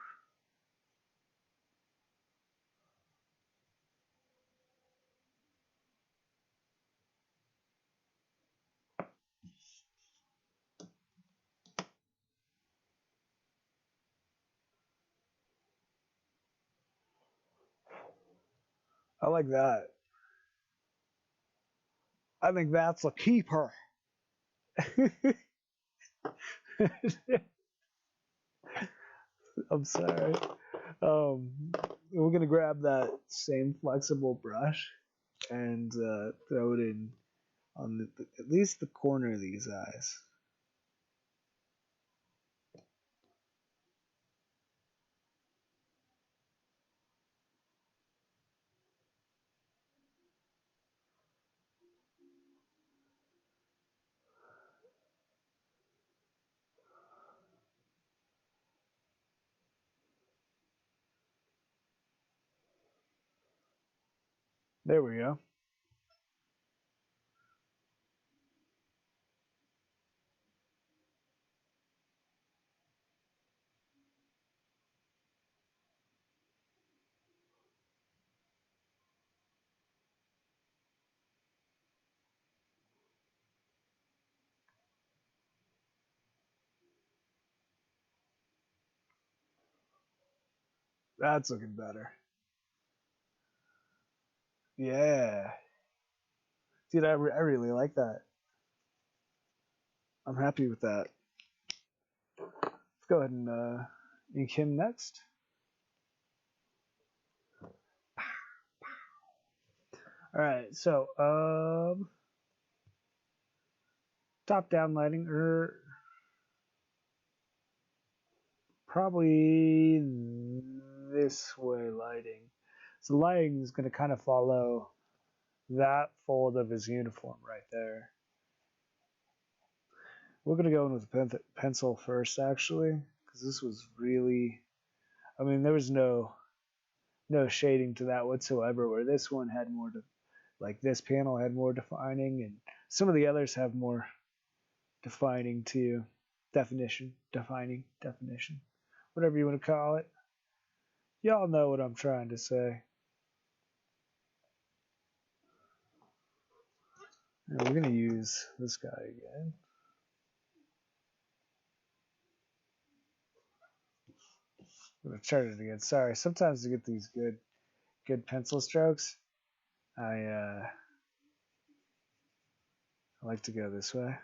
Speaker 1: I like that. I think that's a keeper. I'm sorry. Um, we're gonna grab that same flexible brush and throw it in on at least the corner of these eyes. There we go. That's looking better. Yeah. Dude, I really like that. I'm happy with that. Let's go ahead and ink him next. All right, so top down lighting, or probably this way lighting. So lighting is going to kind of follow that fold of his uniform right there. We're going to go in with a pencil first, actually, because this was really, I mean, there was no shading to that whatsoever, where this one had more to Like this panel had more defining, and some of the others have more defining too. Defining, definition, whatever you want to call it. Y'all know what I'm trying to say. And we're going to use this guy again. I'm going to chart it again. Sorry, sometimes to get these good pencil strokes, I like to go this way.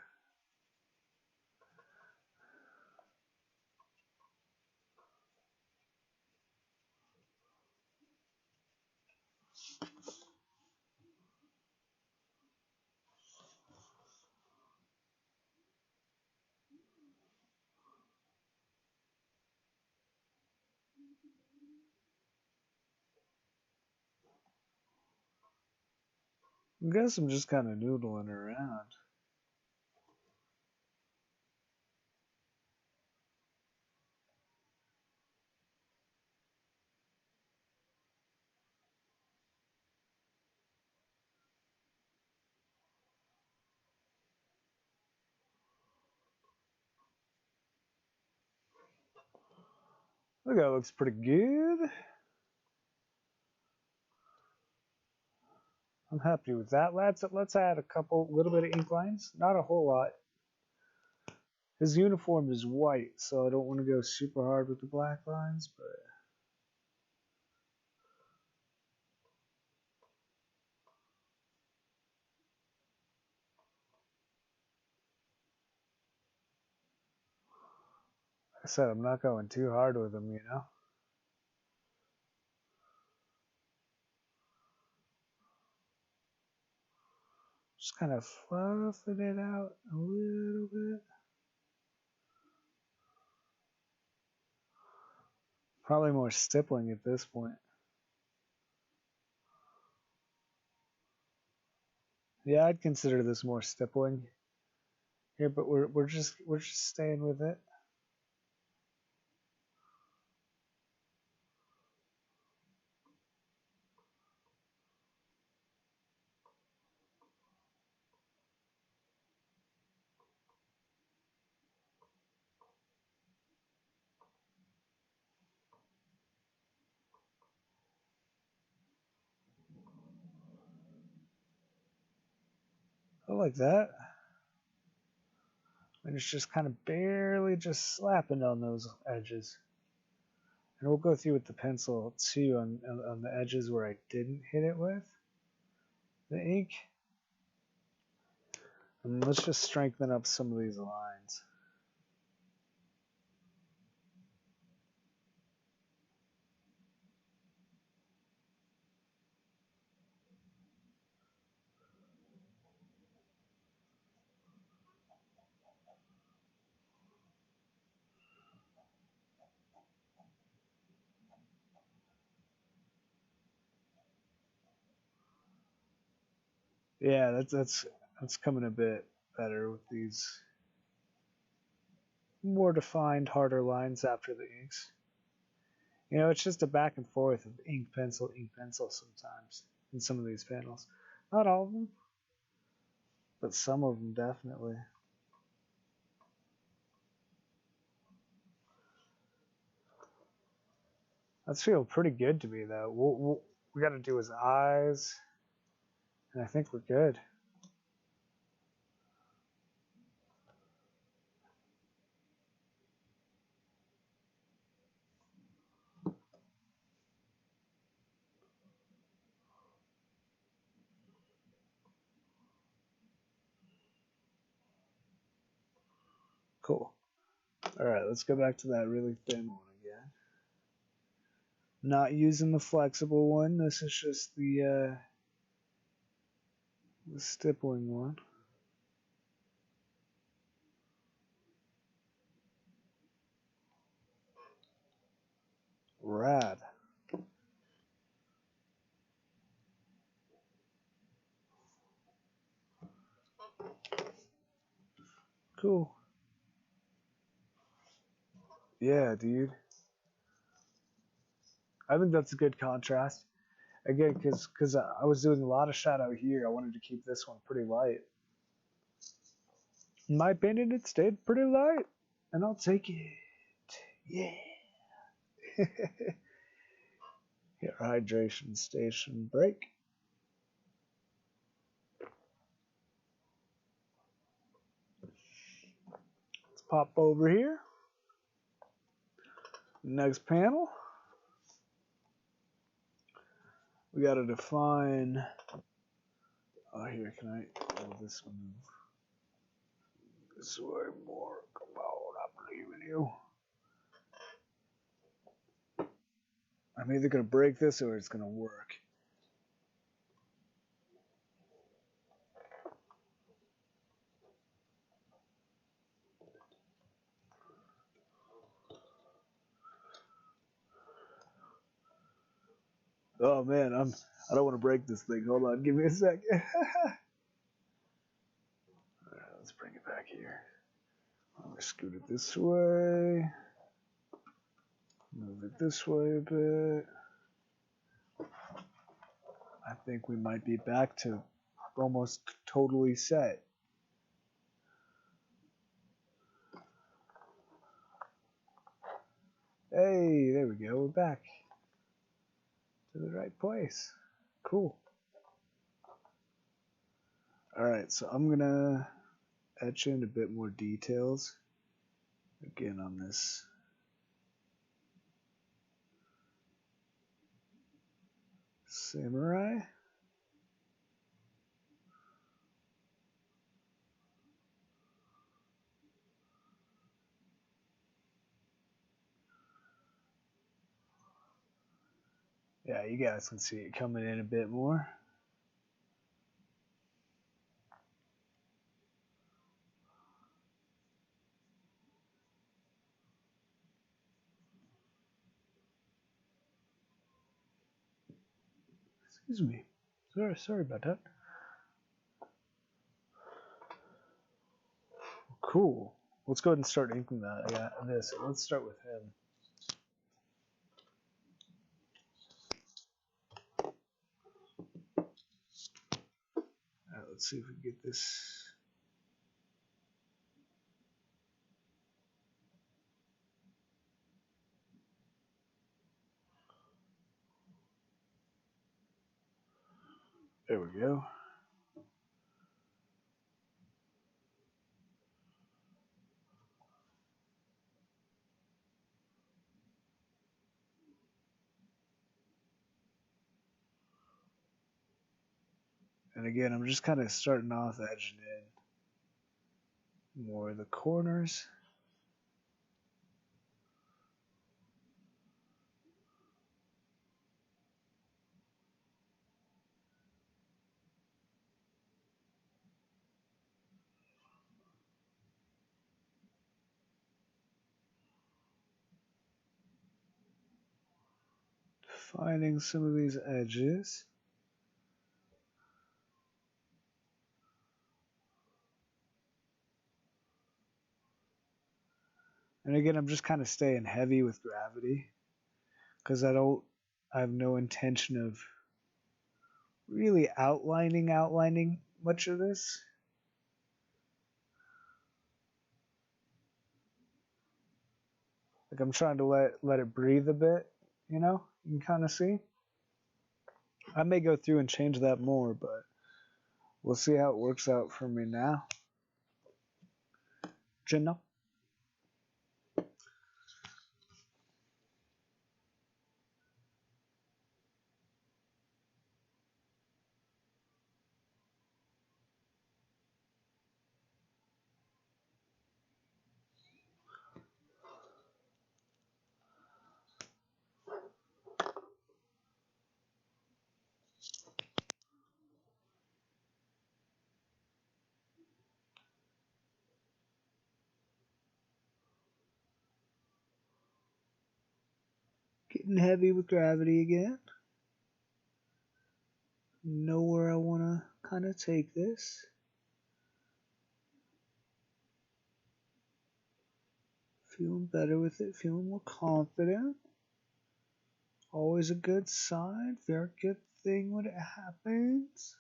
Speaker 1: I guess I'm just kind of noodling around. I think that looks pretty good. I'm happy with that. Let's add a little bit of ink lines. Not a whole lot. His uniform is white, so I don't want to go super hard with the black lines, but like I said, I'm not going too hard with him, you know? Just kind of fluffing it out a little bit. Probably more stippling at this point. Yeah, I'd consider this more stippling here, but we're just staying with it. I like that. And it's just kind of barely just slapping on those edges. And we'll go through with the pencil too on the edges where I didn't hit it with the ink. And let's just strengthen up some of these lines. Yeah, that's coming a bit better with these more defined, harder lines after the inks. You know, it's just a back and forth of ink, pencil sometimes in some of these panels. Not all of them, but some of them definitely. That's feeling pretty good to me, though. We got to do his eyes, and I think we're good. Cool. All right, let's go back to that really thin one again. Not using the flexible one. This is just the stippling one. Rad. Cool. Yeah, dude. I think that's a good contrast. Again, because I was doing a lot of shadow here, I wanted to keep this one pretty light. In my opinion, it stayed pretty light, and I'll take it. Yeah. Here, hydration station break. Let's pop over here. Next panel. We gotta define. Oh, here, can I? Oh, this one. This way more. Come on, I believe in you. I'm either gonna break this or it's gonna work. Oh man, I don't want to break this thing. Hold on, give me a second. Alright, let's bring it back here. I'm gonna scoot it this way. Move it this way a bit. I think we might be back to almost totally set. Hey, there we go. We're back to the right place. Cool. Alright, so I'm gonna etch in a bit more details again on this samurai. Yeah, you guys can see it coming in a bit more. Excuse me. Sorry about that. Cool. Let's go ahead and start inking that. Yeah, this. Let's start with him. Alright, let's see if we can get this. There we go. And again, I'm just kind of starting off edging in more of the corners. Finding some of these edges. And again, I'm just kind of staying heavy with gravity because I have no intention of really outlining much of this. Like I'm trying to let it breathe a bit, you know? You can kind of see. I may go through and change that more, but we'll see how it works out for me now. Jenna. Getting heavy with gravity again. Know where I want to kind of take this. Feeling better with it, feeling more confident. Always a good sign. Very good thing when it happens.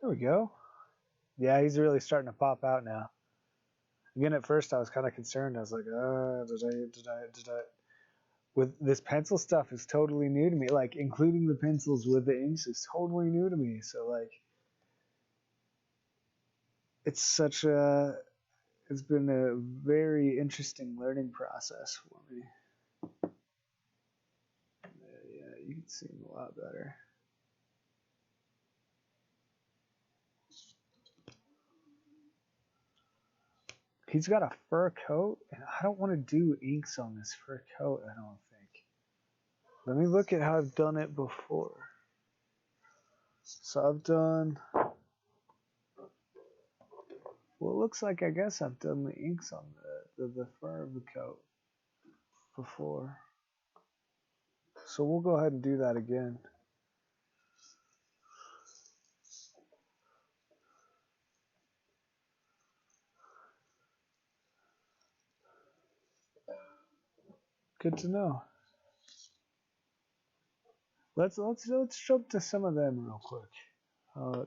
Speaker 1: There we go. Yeah, he's really starting to pop out now. Again, at first I was kind of concerned. I was like, did I? With this pencil stuff is totally new to me. Like including the pencils with the inks is totally new to me. So like, it's such a, it's been a very interesting learning process for me. Yeah, you can see him a lot better. He's got a fur coat, and I don't want to do inks on this fur coat, I don't think. Let me look at how I've done it before. So I've done, well, it looks like I guess I've done the inks on the fur of the coat before. So we'll go ahead and do that again. Good to know. Let's jump to some of them real quick,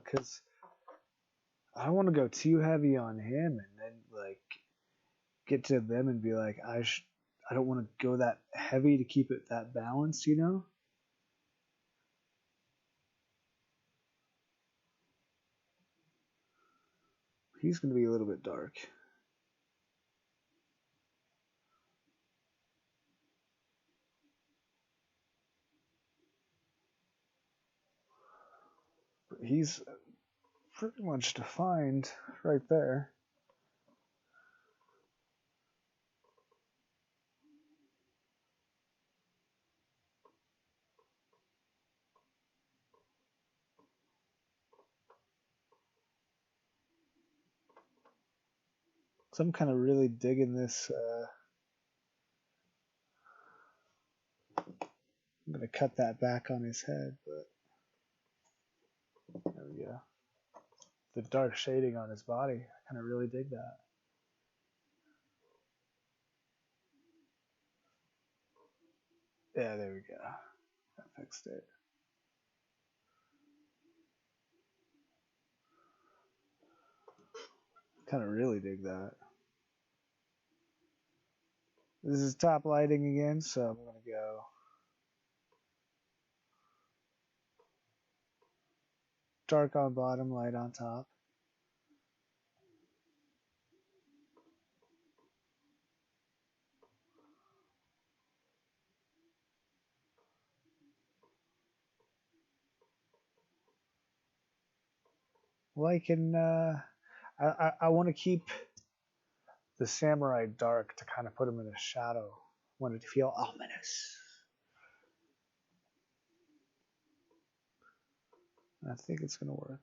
Speaker 1: because I don't want to go too heavy on him and then like get to them and be like I don't want to go that heavy to keep it that balanced, you know. He's gonna be a little bit dark. But he's pretty much defined right there. So I'm kind of really digging this. I'm gonna cut that back on his head, but there we go. The dark shading on his body, I kind of really dig that. Yeah, there we go. That fixed it. Kind of really dig that. This is top lighting again, so I'm gonna go dark on bottom, light on top. Like in, I want to keep the samurai dark to kind of put him in a shadow. I want it to feel ominous. I think it's gonna work.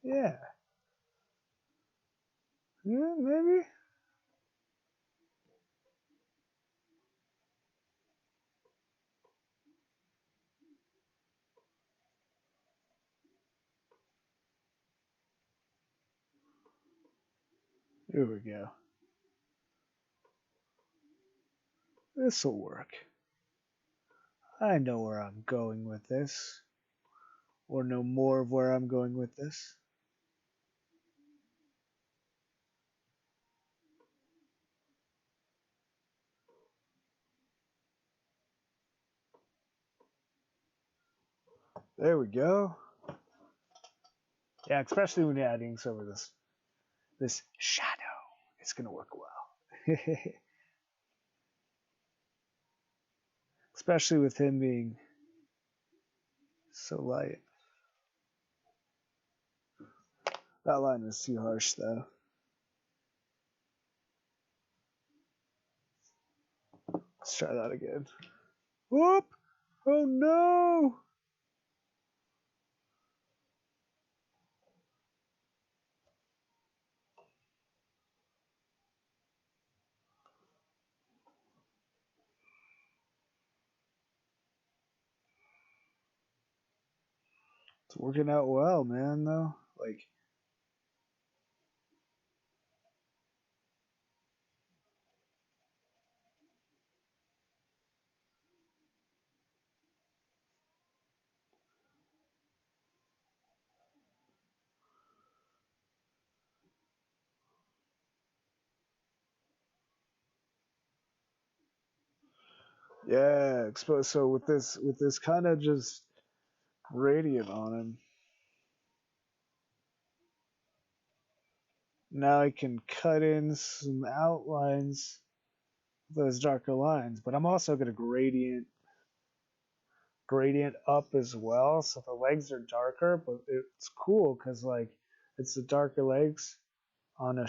Speaker 1: Yeah. Yeah, maybe. Here we go. This'll work. I know where I'm going with this. Or know more of where I'm going with this. There we go. Yeah, especially when you're adding over this shadow, it's gonna work well. Especially with him being so light. That line was too harsh though. Let's try that again. Whoop! Oh no! It's working out well, man, though. Like, yeah, expose. So with this kind of just gradient on him, now I can cut in some outlines with those darker lines. But I'm also gonna gradient up as well, so the legs are darker. But it's cool because like it's the darker legs on a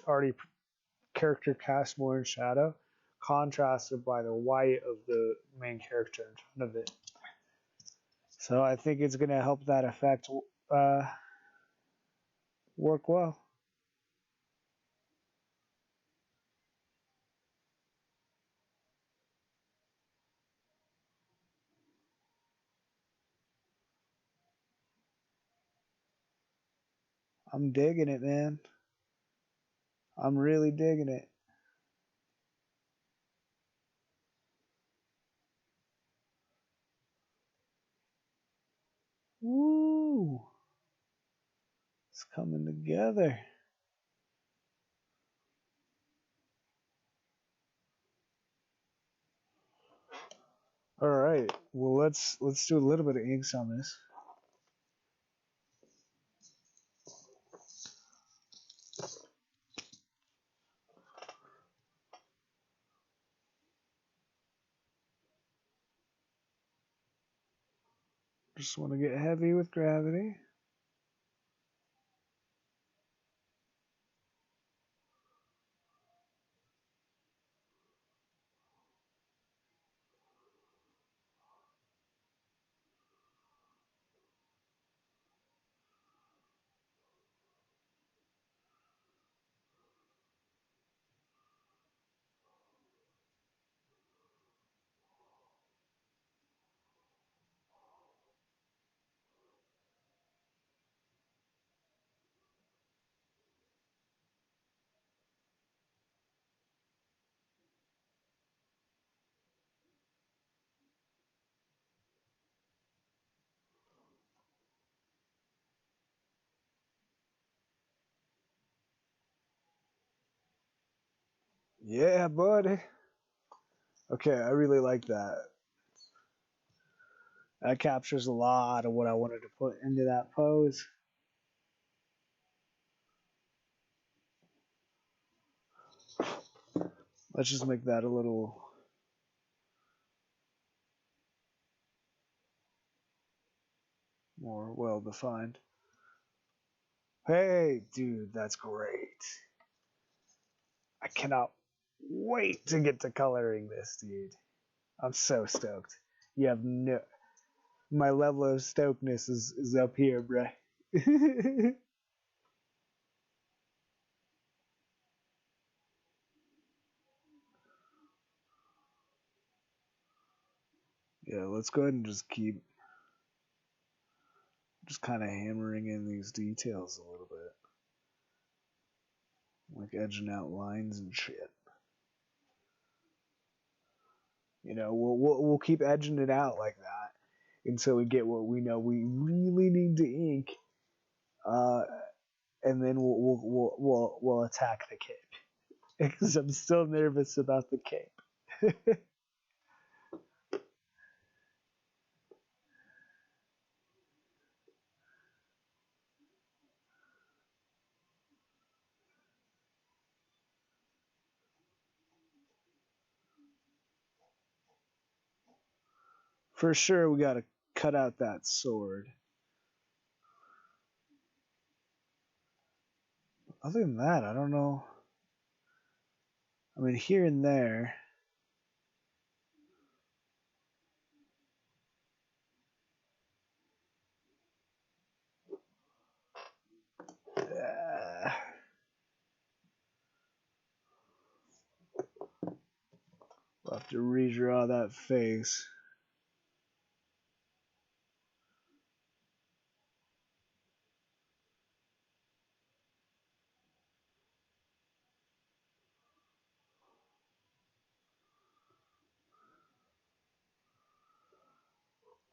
Speaker 1: already character cast more in shadow, contrasted by the white of the main character in front of it. So I think it's going to help that effect uh, work well. I'm digging it, man. I'm really digging it. Woo! It's coming together. All right. Well, let's do a little bit of inks on this. Just want to get heavy with gravity. Yeah, buddy. Okay, I really like that. That captures a lot of what I wanted to put into that pose. Let's just make that a little more well defined. Hey, dude, that's great. I cannot wait to get to coloring this, dude. I'm so stoked. You have no. My level of stokedness is up here, bruh. Yeah, let's go ahead and just keep just kind of hammering in these details a little bit, like edging out lines and shit. You know, we'll keep edging it out like that until we get what we know we really need to ink, uh, and then we'll attack the cape because I'm still nervous about the cape. For sure, we gotta cut out that sword. Other than that, I don't know. I mean, here and there. Uh, we'll have to redraw that face.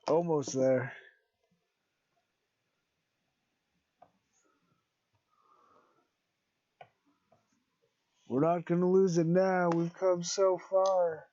Speaker 1: Almost there. We're not gonna lose it now. We've come so far.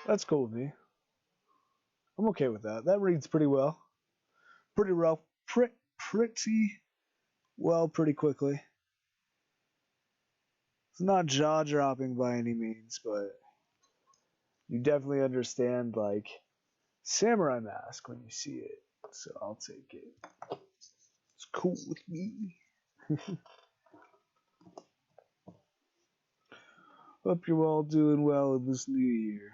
Speaker 1: That's cool with me. I'm okay with that. That reads pretty well. Pretty rough. Pretty well, pretty quickly. It's not jaw dropping by any means, but you definitely understand like samurai mask when you see it. So I'll take it. It's cool with me. Hope you're all doing well in this new year.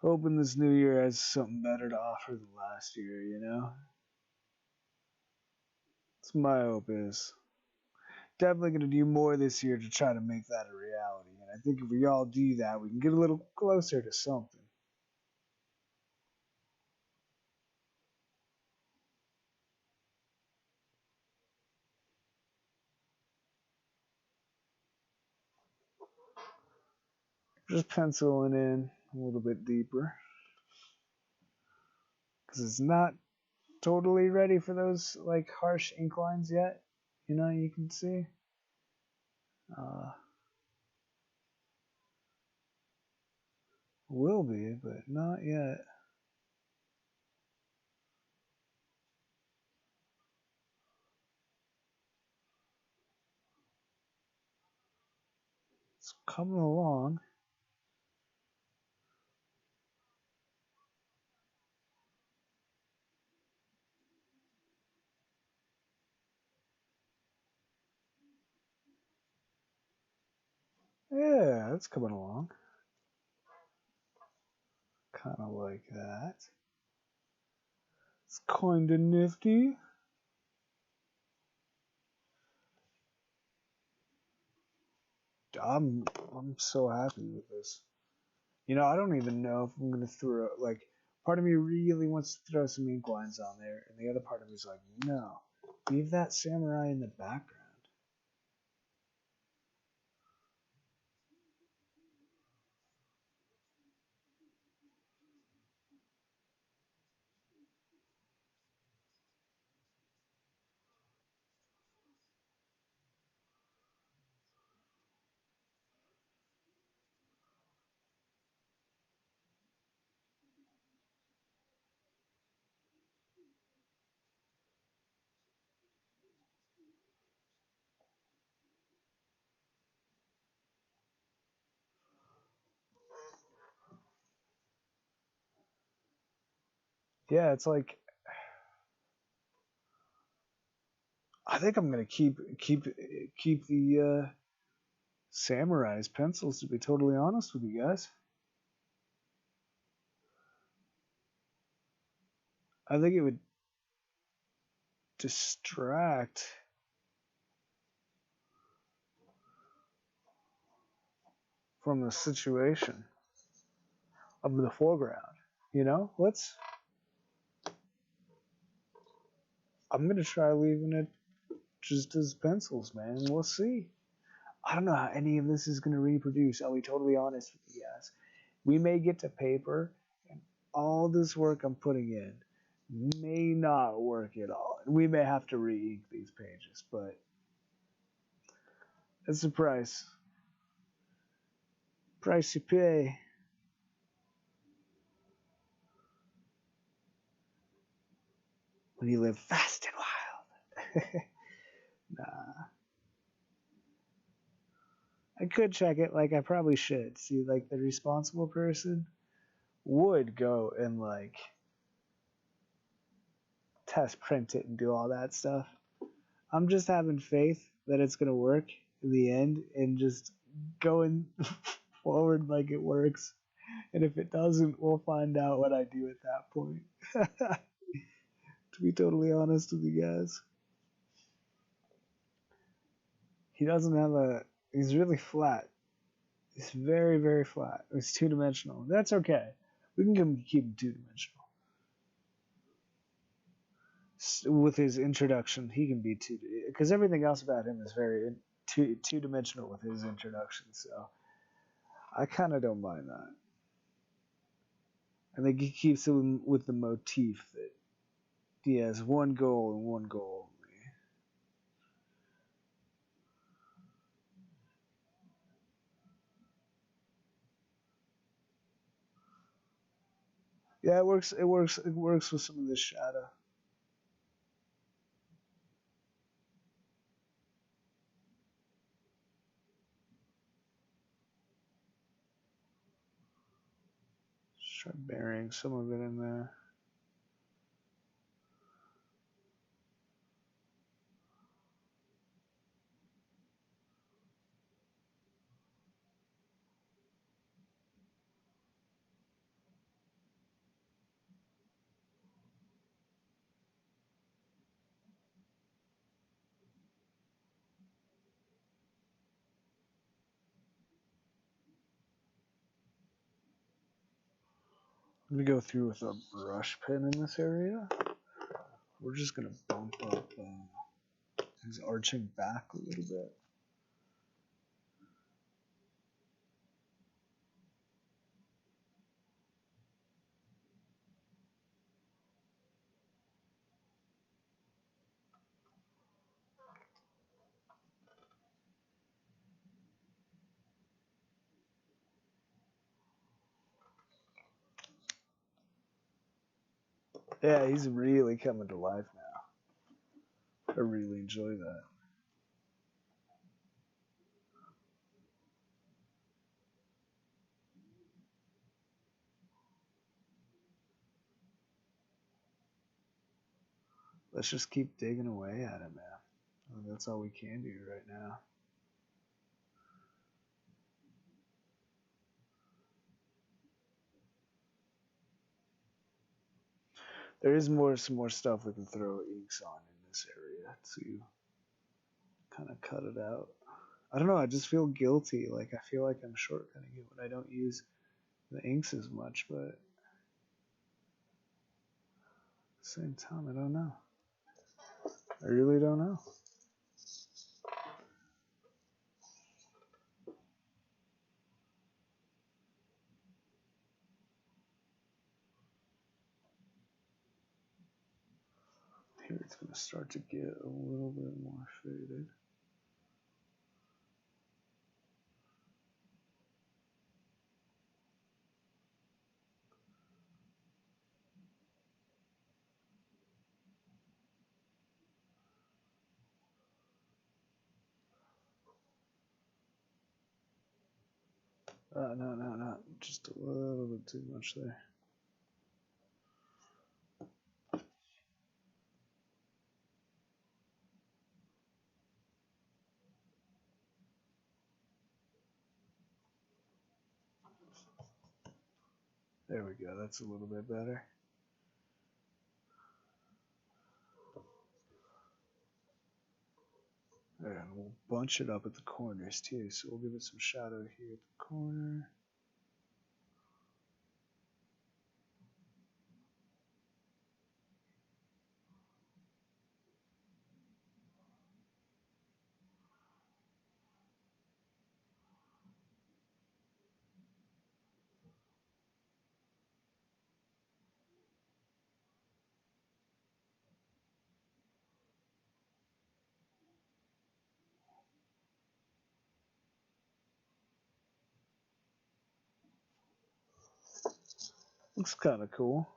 Speaker 1: Hoping this new year has something better to offer than last year, you know? That's my hope is. Definitely gonna do more this year to try to make that a reality. And I think if we all do that, we can get a little closer to something. Just penciling in a little bit deeper. Because it's not totally ready for those like harsh ink lines yet. You know, you can see. Uh, will be, but not yet. It's coming along. Yeah, it's coming along. Kind of like that. It's kind of nifty. I'm so happy with this. You know, I don't even know if I'm gonna throw like. Part of me really wants to throw some ink lines on there, and the other part of me is like, no, leave that samurai in the background. Yeah, it's like I think I'm gonna keep the samurai's pencils. To be totally honest with you guys, I think it would distract from the situation of the foreground. You know, let's. I'm gonna try leaving it just as pencils, man. We'll see. I don't know how any of this is gonna reproduce. I'll be totally honest with you guys. We may get to paper, and all this work I'm putting in may not work at all. And we may have to re-ink these pages, but it's the price. Price you pay. When you live fast and wild. Nah. I could check it, like I probably should. See, like the responsible person would go and like test print it and do all that stuff. I'm just having faith that it's gonna work in the end, and just going forward like it works. And if it doesn't, we'll find out what I do at that point. To be totally honest with you guys, he doesn't have a. He's really flat. He's very, very flat. It's two dimensional. That's okay. We can keep him two dimensional. With his introduction, he can be two, because everything else about him is very two dimensional with his introduction. So I kind of don't mind that. I think he keeps it with the motif that he has one goal and one goal only. Yeah, it works. It works. It works with some of this shadow. Just try burying some of it in there. I'm gonna go through with a brush pen in this area. We're just gonna bump up his arching back a little bit. Yeah, he's really coming to life now. I really enjoy that. Let's just keep digging away at it, man. That's all we can do right now. There is some more stuff we can throw inks on in this area to kind of cut it out. I don't know. I just feel guilty. Like I feel like I'm shortcutting it when I don't use the inks as much. But at the same time, I don't know. I really don't know. Here it's gonna start to get a little bit more faded. No, no, no. Just a little bit too much there. There we go. That's a little bit better. There, and we'll bunch it up at the corners too. So we'll give it some shadow here at the corner. Looks kind of cool.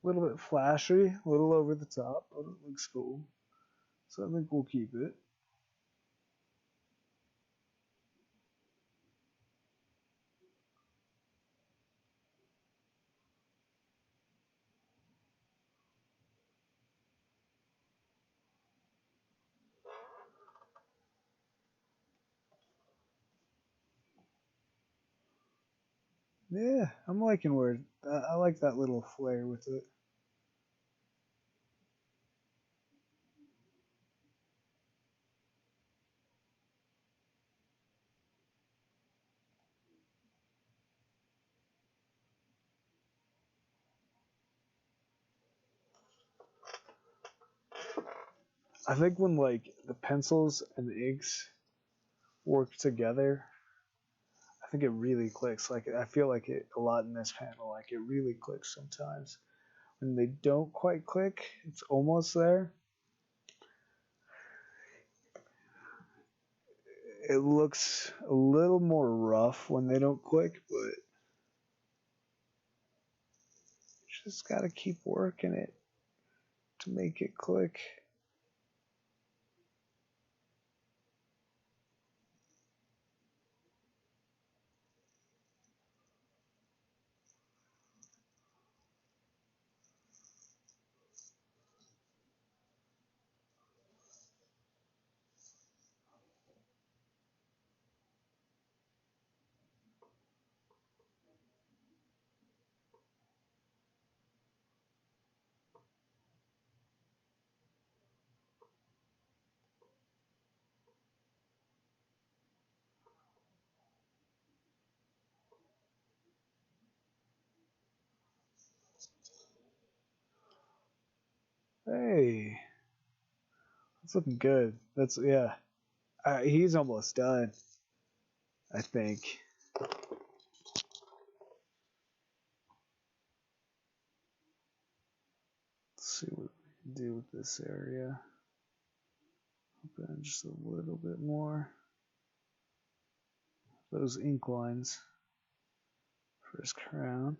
Speaker 1: A little bit flashy, a little over the top, but it looks cool. So I think we'll keep it. Yeah, I'm liking where I like that little flair with it. I think when like the pencils and the inks work together, I think it really clicks. Like I feel like it a lot in this panel. Like it really clicks sometimes. When they don't quite click, it's almost there. It looks a little more rough when they don't click, but just gotta keep working it to make it click. Hey, that's looking good. That's yeah. He's almost done, I think. Let's see what we can do with this area. Open just a little bit more. Those ink lines for his crown.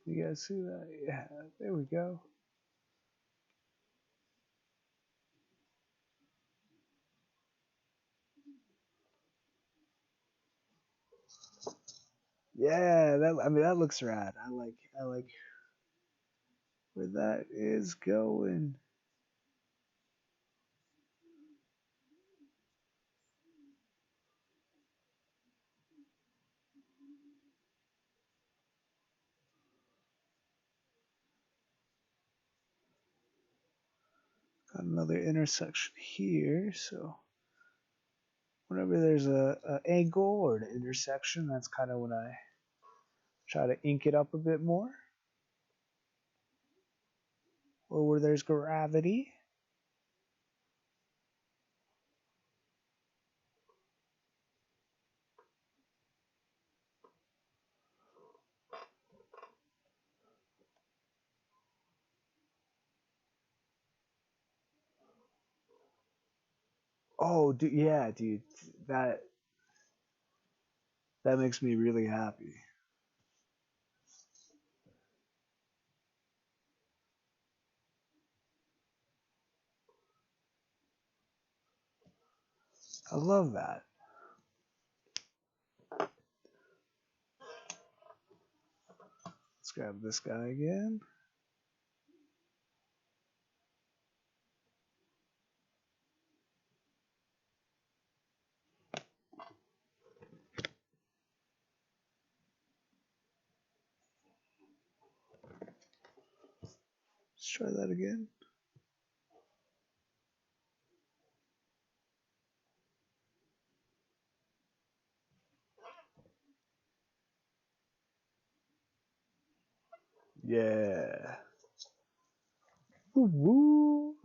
Speaker 1: You guys see that? Yeah, there we go. Yeah, that I mean that looks rad. I like where that is going. Got another intersection here, so whenever there's a angle or an intersection, that's kind of when I try to ink it up a bit more. Or where there's gravity. Oh, dude, yeah, dude, that that makes me really happy. I love that. Let's grab this guy again. Let's try that again. Yeah. Woo woo.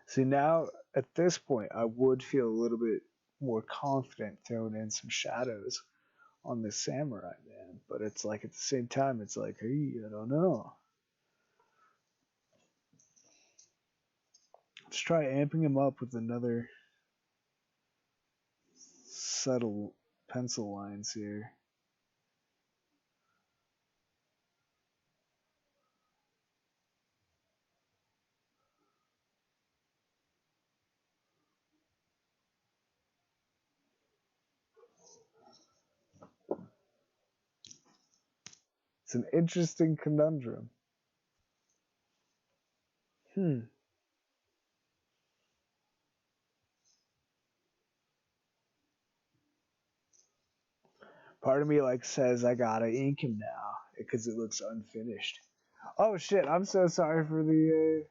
Speaker 1: See, now at this point, I would feel a little bit more confident throwing in some shadows on this samurai man, but it's like at the same time, it's like, hey, I don't know. Let's try amping him up with another subtle pencil lines here. It's an interesting conundrum. Part of me like says I gotta ink him now because it looks unfinished. Oh shit! I'm so sorry for the.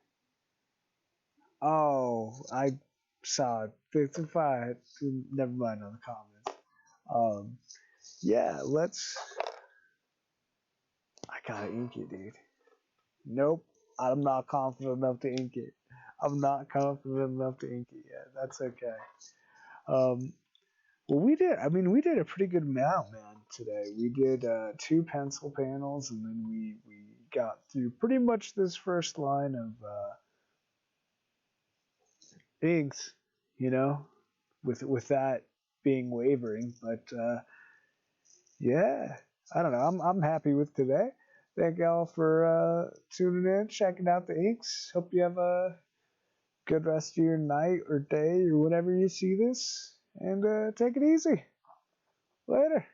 Speaker 1: Oh, I saw it. It's fine. Never mind on the comments. Um, yeah, let's. I gotta ink it, dude. Nope, I'm not confident enough to ink it. I'm not confident enough to ink it yet. That's okay. Um, well, we did. I mean, we did a pretty good amount, man. Today we did 2 pencil panels, and then we got through pretty much this first line of inks. You know, with that being wavering, but yeah, I don't know. I'm happy with today. Thank y'all for tuning in, checking out the inks. Hope you have a good rest of your night or day or whenever you see this, and take it easy. Later.